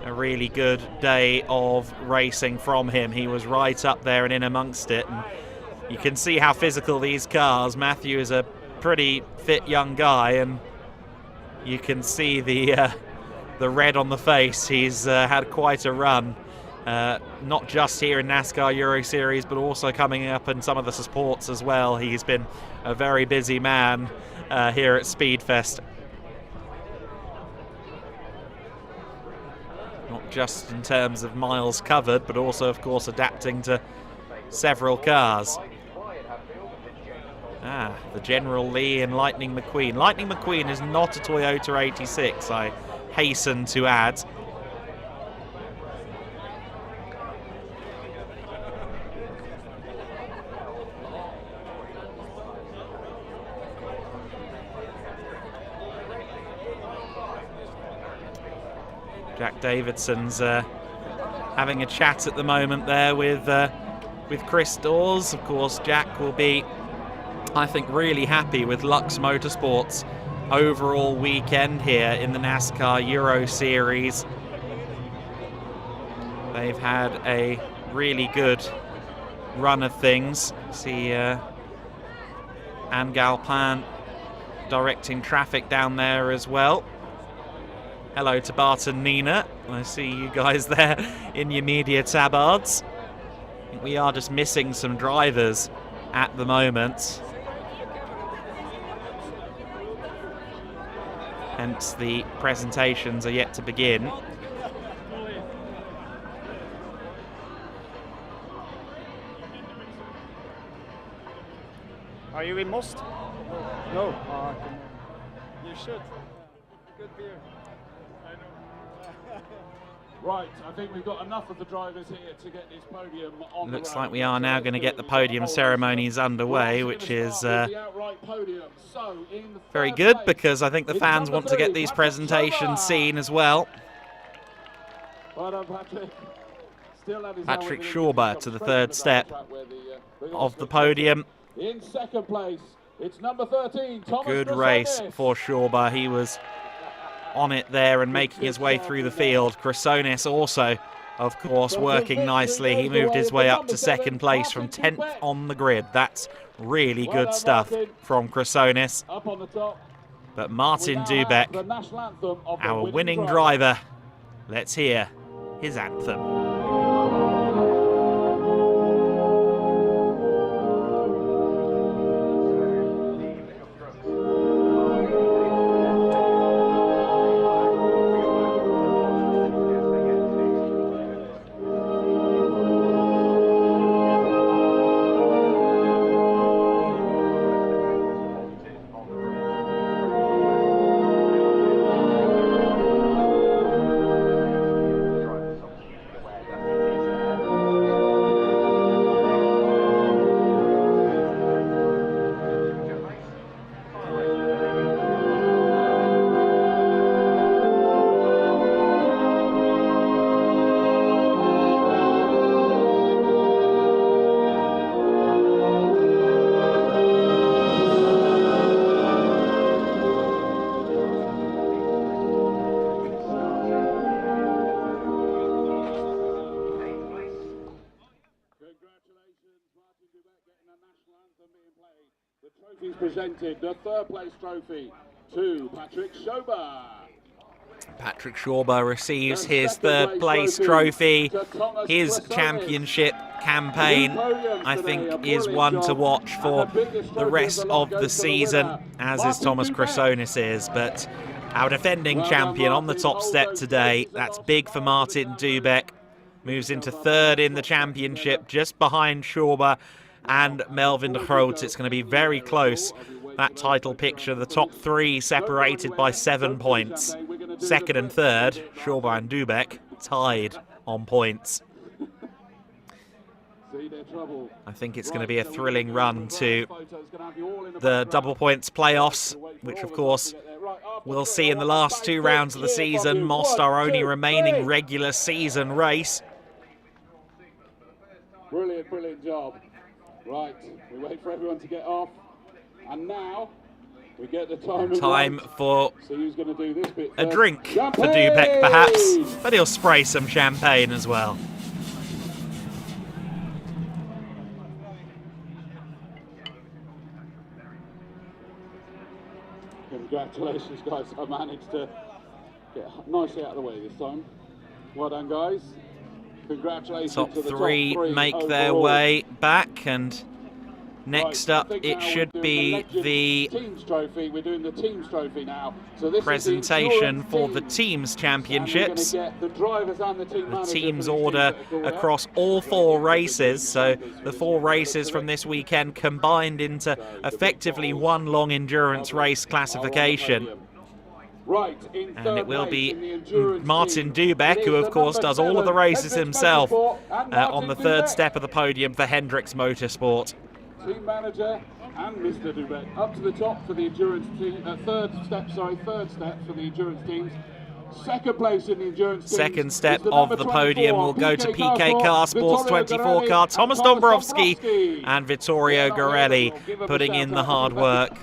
really good day of racing from him. He was right up there and in amongst it, and you can see how physical these cars. Matthew is a pretty fit young guy, and you can see the red on the face. He's had quite a run, not just here in NASCAR Euro Series, but also coming up in some of the sports as well. He's been a very busy man here at Speedfest. Not just in terms of miles covered, but also, of course, adapting to several cars. The General Lee and Lightning McQueen. Lightning McQueen is not a Toyota 86, I hasten to add. Jack Davidson's having a chat at the moment there with Chris Dawes. Of course, Jack will be, I think, really happy with Lux Motorsports' overall weekend here in the NASCAR Euro Series. They've had a really good run of things. See Anne Galpin directing traffic down there as well. Hello to Bart and Nina. I see you guys there in your media tabards. I think we are just missing some drivers at the moment. Hence the presentations are yet to begin. Are you in Most? No. You should. Good beer. Right, I think we've got enough of the drivers here to get this podium on. Looks like we are now going to get the podium ceremonies underway, which is very good, because I think the fans want to get these presentations seen as well. Patrick Schauber to the third step of the podium. In second place, it's number 13, Thomas Good race for Schauber. He was on it there and making his way through the field. Chrysonis also, of course, working nicely. He moved his way up to second place from 10th on the grid. That's really good stuff from Chrysonis. But Martin Dubek, our winning driver, let's hear his anthem. He's presented the third place trophy to Patrick Schober. Patrick Schober receives his third place trophy. His championship campaign, I think, is one to watch for the rest of the season, as is Thomas Chrysonis's. But our defending champion on the top step today, that's big for Martin Dubeck. Moves into third in the championship, just behind Schober and Melvin de Groot. It's going to be very close, that title picture. The top three separated by 7 points. Second and third, Schober and Dubeck, tied on points. I think it's going to be a thrilling run to the double points playoffs, which of course we'll see in the last 2 rounds of the season. Most, our only remaining regular season race. Brilliant, brilliant job. Right, we wait for everyone to get off. And now we get the time for see who's going to do this bit a first. drink Champagne! for Dubeck, perhaps, but he'll spray some champagne as well. Congratulations, guys. I managed to get nicely out of the way this time. Well done, guys. Congratulations Top to the three top 3 make overall. their way back, and next up it should be the team's trophy. We're doing the team's trophy now. So this presentation is the for the teams championships. the drivers and the team The manager teams for the order team across all 4 races, so the 4 races from this weekend combined into effectively one long endurance race classification. Right, and it will be Martin Dubeck, who of course does all of the races himself, on the third step of the podium for Hendricks Motorsport. Team manager and Mr. Dubeck up to the top for the endurance team. Third step for the endurance teams. Second place in the endurance teams. Second step of the podium will go to PK Car Sports 24 car, Thomas Dombrowski and Vittorio Gorelli putting in the hard work.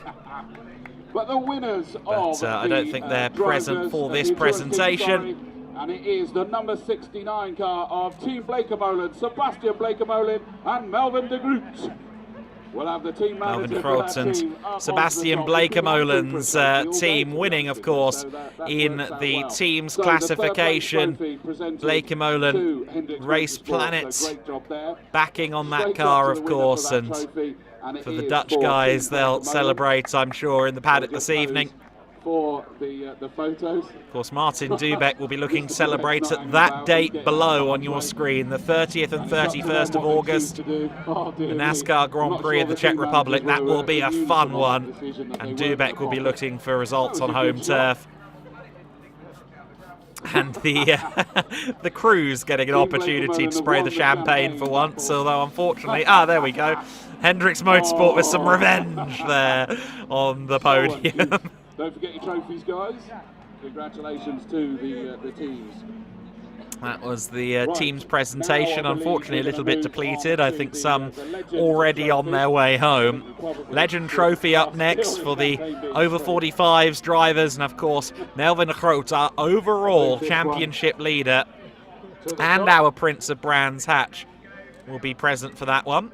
But the winners But I don't think they're present for this presentation. And it is the number 69 car of Team Blakemolen, Sebastian Blakemolen and Melvin de Groot. We'll have the team Melvin de manager for Groot that and team up Sebastian on the top. Blakemolen's team winning, of course, in the team's classification. Blakemolen Race Planet backing on that car, of course, and for the Dutch guys, they'll celebrate, I'm sure, in the paddock this evening. For the photos. Of course, Martin Dubeck will be looking to celebrate at that date below on your screen, the 30th and 31st of August, the NASCAR Grand Prix of the Czech Republic. That will be a fun one, and Dubeck will be looking for results on home turf. And the crew's getting an opportunity to spray the champagne for once, although unfortunately, there we go, Hendricks Motorsport with some revenge there on the podium. Don't forget your trophies, guys. Congratulations to the teams. That was the team's presentation. Unfortunately, a little bit depleted. I think some already on their way home. Legend Trophy up next for the over 45s drivers, and of course, Melvin de Groot, our overall championship leader, and our Prince of Brands Hatch will be present for that one.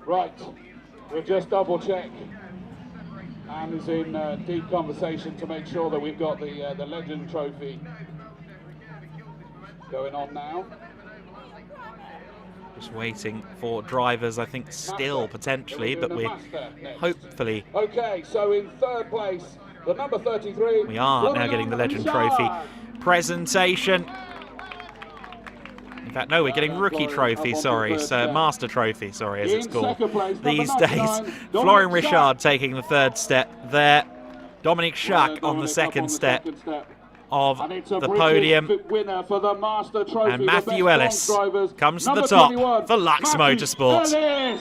Right, we'll just double check. Anne is in deep conversation to make sure that we've got the Legend Trophy going on now. Just waiting for drivers, I think, still potentially, but we're hopefully. Okay, so in third place, the number 33. We are now getting the Legend Trophy presentation. In fact, no, we're getting Rookie Trophy, sorry, so Master Trophy, sorry, as it's called these days. Florian Richard taking the third step there. Dominic Schack on the second step of the podium. And Matthew Ellis comes to the top for Lux Motorsport.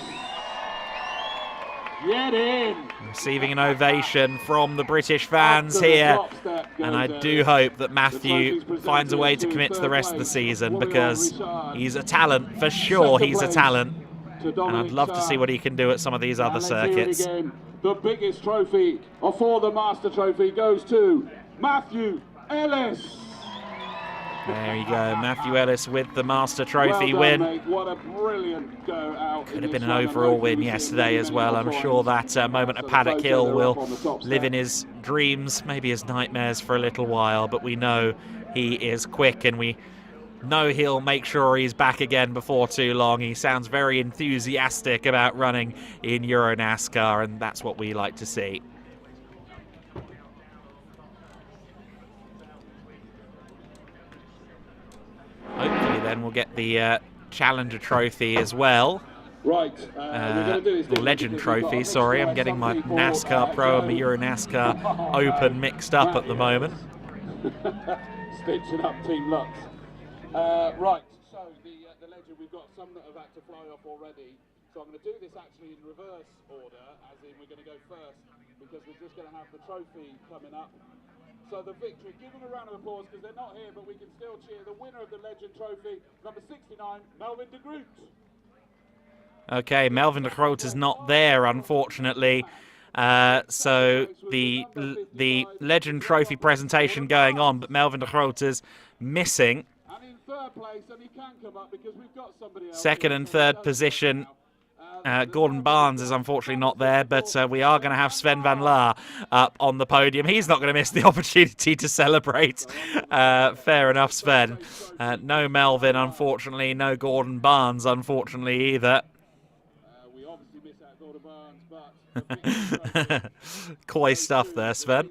Get in. Receiving an ovation from the British fans here, and I do hope that Matthew finds a way to commit to the rest of the season, because he's a talent, for sure he's a talent, and I'd love to see what he can do at some of these other circuits. The biggest trophy for the Master Trophy goes to Matthew Ellis. There you go, Matthew Ellis with the Master Trophy win. Mate. What a brilliant go out. Could have been an overall win yesterday as well. I'm sure that moment at Paddock Hill will live in his dreams, maybe his nightmares for a little while, but we know he is quick and we know he'll make sure he's back again before too long. He sounds very enthusiastic about running in Euro NASCAR, and that's what we like to see. Hopefully then we'll get the Challenger Trophy as well. Right, Legend Trophy, sorry. I'm getting my NASCAR Pro and my Euro NASCAR Open mixed up at the moment. Stitching up Team Lux. Right, so the Legend, we've got some that have had to fly off already. So I'm going to do this actually in reverse order, as in we're going to go first, because we're just going to have the trophy coming up. So the victory, give them a round of applause because they're not here, but we can still cheer. The winner of the Legend Trophy, number 69, Melvin de Groot. Okay, Melvin de Groot is not there, unfortunately. So the Legend Trophy presentation going on, but Melvin de Groot is missing. And in third place, and he can come up because we've got somebody else. Second and third position. Gordon Barnes is unfortunately not there, but we are going to have Sven van Laar up on the podium. He's not going to miss the opportunity to celebrate. Fair enough, Sven. No Melvin, unfortunately. No Gordon Barnes, unfortunately, either. We obviously miss out Gordon Barnes, but... Coy stuff there, Sven.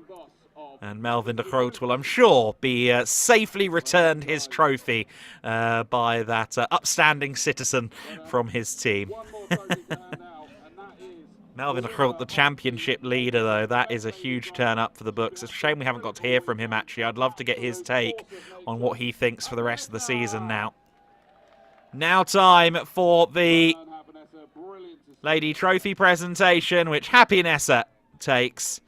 And Melvin de Groot will, I'm sure, be safely returned his trophy by that upstanding citizen from his team. Melvin de Groot, the championship leader, though, that is a huge turn up for the books. It's a shame we haven't got to hear from him, actually. I'd love to get his take on what he thinks for the rest of the season now. Now time for the Lady Trophy presentation, which Happy Nessa takes.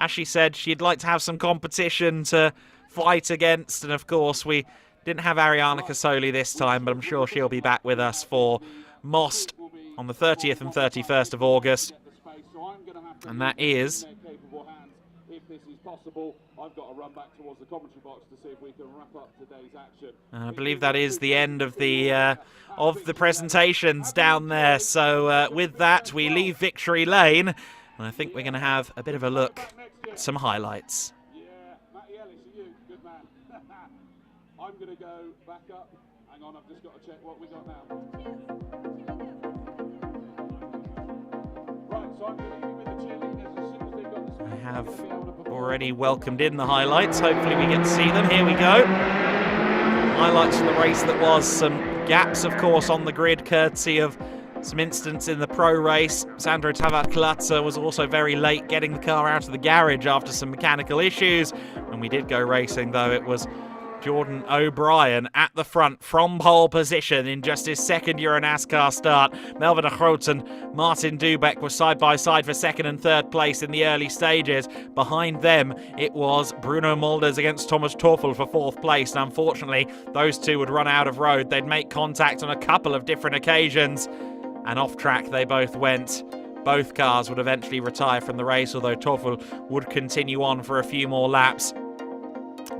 As she said, she'd like to have some competition to fight against, and of course we didn't have Ariana Casoli this time, but I'm sure she'll be back with us for Most on the 30th and 31st of August. And that is... If this is possible, I've got to run back towards the commentary box to see if we can wrap up today's action. I believe that is the end of the presentations down there. So with that, we leave Victory Lane, and I think we're going to have a bit of a look at some highlights. Yeah, Matty Ellis, are you? Good man. I'm going to go back up. Hang on, I've just got to check what we got now. Right, so I'm going to leave you with the cheerleaders as soon as they've got the space. I have already welcomed in the highlights. Hopefully we get to see them. Here we go. Highlights from the race that was. Some gaps, of course, on the grid, courtesy of some incidents in the pro race. Sandro Tavaklaza was also very late getting the car out of the garage after some mechanical issues. When we did go racing, though, it was Jordan O'Brien at the front from pole position in just his second Euro NASCAR start. Melvin de Groot and Martin Dubeck were side by side for second and third place in the early stages. Behind them, it was Bruno Mulders against Thomas Teufel for fourth place. And unfortunately, those two would run out of road. They'd make contact on a couple of different occasions. And off track they both went. Both cars would eventually retire from the race, although Teufel would continue on for a few more laps.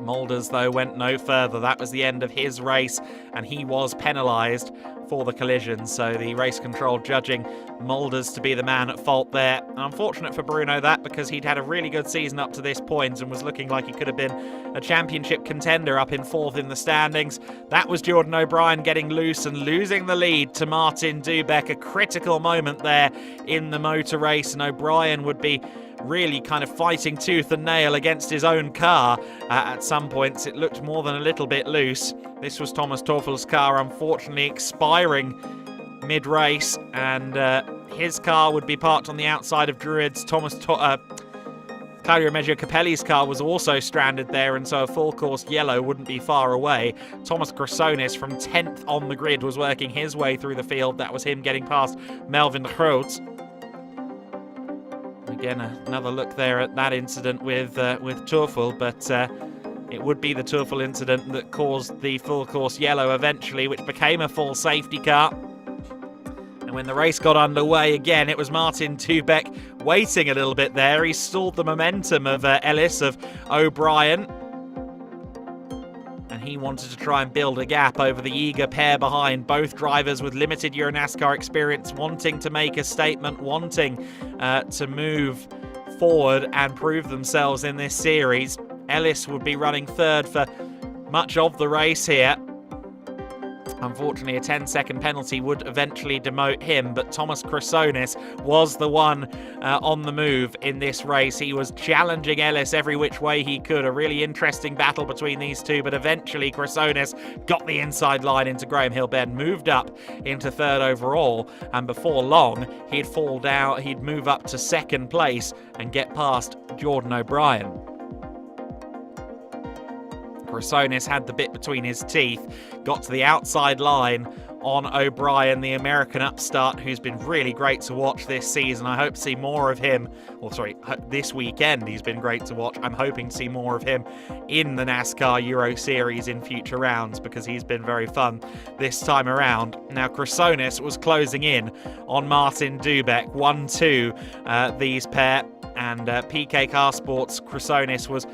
Mulders, though, went no further. That was the end of his race, and he was penalised for the collision. So the race control judging Mulders to be the man at fault there. Unfortunate for Bruno, that, because he'd had a really good season up to this point and was looking like he could have been a championship contender up in fourth in the standings. That was Jordan O'Brien getting loose and losing the lead to Martin Dubeck. A critical moment there in the motor race, and O'Brien would be really kind of fighting tooth and nail against his own car. At some points it looked more than a little bit loose. This was Thomas Teufel's car, unfortunately expiring mid-race, and his car would be parked on the outside of Druid's. Claudio Meggio Capelli's car was also stranded there, and so a full course yellow wouldn't be far away. Thomas Grassonis from 10th on the grid was working his way through the field. That was him getting past Melvin de Groot. Again, another look there at that incident with Teufel, but it would be the Teufel incident that caused the full course yellow eventually, which became a full safety car. And when the race got underway again, it was Martin Dubeck waiting a little bit there. He stalled the momentum of Ellis, of O'Brien. And he wanted to try and build a gap over the eager pair behind. Both drivers with limited Euro NASCAR experience wanting to make a statement, wanting to move forward and prove themselves in this series. Ellis would be running third for much of the race here. Unfortunately, a 10-second penalty would eventually demote him, but Thomas Chrysonis was the one on the move in this race. He was challenging Ellis every which way he could. A really interesting battle between these two, but eventually Chrysonis got the inside line into Graham Hill Bend, moved up into third overall, and before long, he'd move up to second place and get past Jordan O'Brien. Chrysonis had the bit between his teeth, got to the outside line on O'Brien, the American upstart who's been really great to watch this season. I hope to see more of him, this weekend he's been great to watch. I'm hoping to see more of him in the NASCAR Euro Series in future rounds because he's been very fun this time around. Now Chrysonis was closing in on Martin Dubek, 1-2 these pair, and PK Car Sports Chrysonis was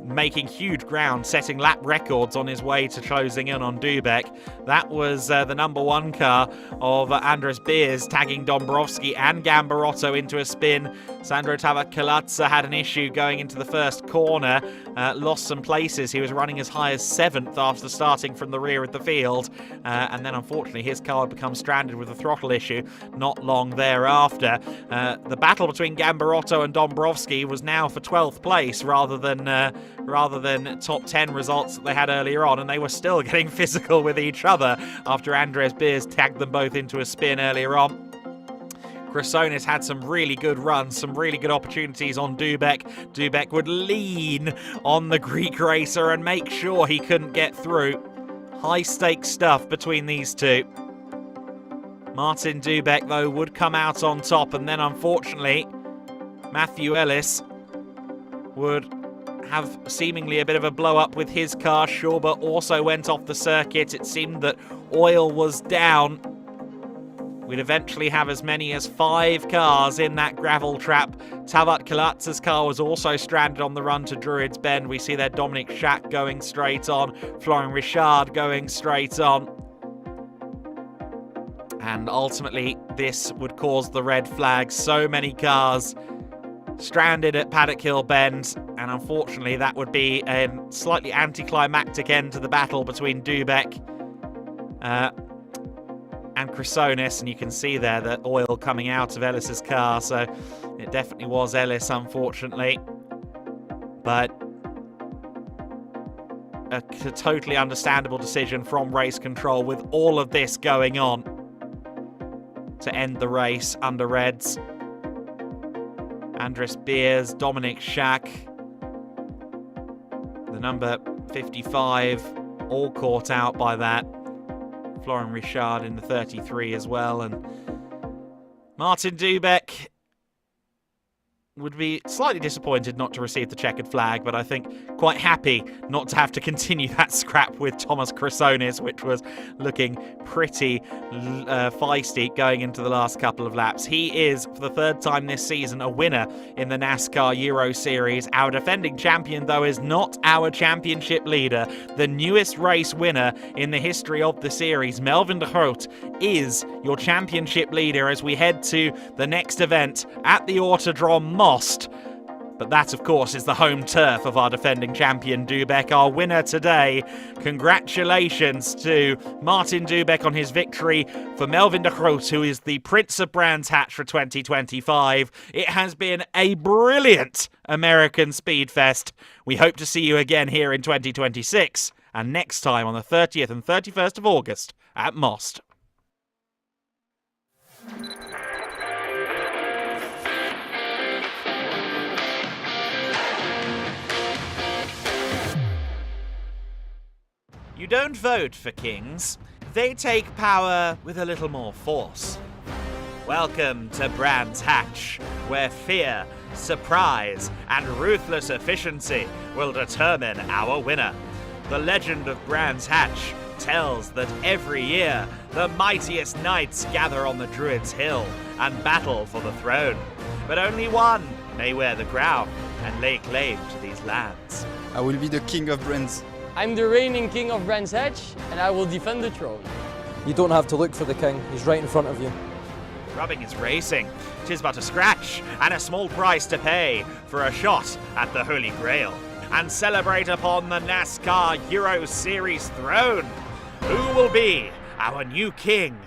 making huge ground, setting lap records on his way to closing in on Dubek. That was the number one car of Andres Beers, tagging Dombrowski and Gambarotto into a spin. Sandro Tavakalazza had an issue going into the first corner, lost some places. He was running as high as 7th after starting from the rear of the field, and then unfortunately his car had become stranded with a throttle issue not long thereafter. The battle between Gambarotto and Dombrowski was now for 12th place rather than top 10 results that they had earlier on, and they were still getting physical with each other after Andres Beers tagged them both into a spin earlier on. Chrysonis had some really good runs, some really good opportunities on Dubek. Dubek would lean on the Greek racer and make sure he couldn't get through. High-stakes stuff between these two. Martin Dubek, though, would come out on top, and then, unfortunately, Matthew Ellis would have seemingly a bit of a blow-up with his car. Schauber also went off the circuit. It seemed that oil was down. We'd eventually have as many as 5 cars in that gravel trap. Tavat Kalazza's car was also stranded on the run to Druids Bend. We see there Dominic Schack going straight on, Florian Richard going straight on. And ultimately, this would cause the red flag. So many cars stranded at Paddock Hill Bend, and unfortunately that would be a slightly anticlimactic end to the battle between Dubek and Chrysonis, and you can see there the oil coming out of Ellis's car, so it definitely was Ellis, unfortunately. But a totally understandable decision from race control with all of this going on to end the race under reds. Andres Beers, Dominic Schack, the number 55, all caught out by that. Florian Richard in the 33 as well, and Martin Dubek would be slightly disappointed not to receive the checkered flag, but I think quite happy not to have to continue that scrap with Thomas Chrysonis, which was looking pretty feisty going into the last couple of laps. He is, for the 3rd time this season, a winner in the NASCAR Euro Series. Our defending champion, though, is not our championship leader. The newest race winner in the history of the series, Melvin de Groot, is your championship leader as we head to the next event at the Autodrome Most. But that, of course, is the home turf of our defending champion, Dubek, our winner today. Congratulations to Martin Dubek on his victory. For Melvin de Groot, who is the Prince of Brands Hatch for 2025. It has been a brilliant American Speed Fest. We hope to see you again here in 2026, and next time on the 30th and 31st of August at Most. You don't vote for kings, they take power with a little more force. Welcome to Brands Hatch, where fear, surprise, and ruthless efficiency will determine our winner. The legend of Brands Hatch tells that every year the mightiest knights gather on the Druids' Hill and battle for the throne. But only one may wear the crown and lay claim to these lands. I will be the king of brands. I'm the reigning king of Brands Hatch, and I will defend the throne. You don't have to look for the king, he's right in front of you. Rubbing is racing. 'Tis but a scratch and a small price to pay for a shot at the Holy Grail and celebrate upon the NASCAR Euro Series throne. Who will be our new king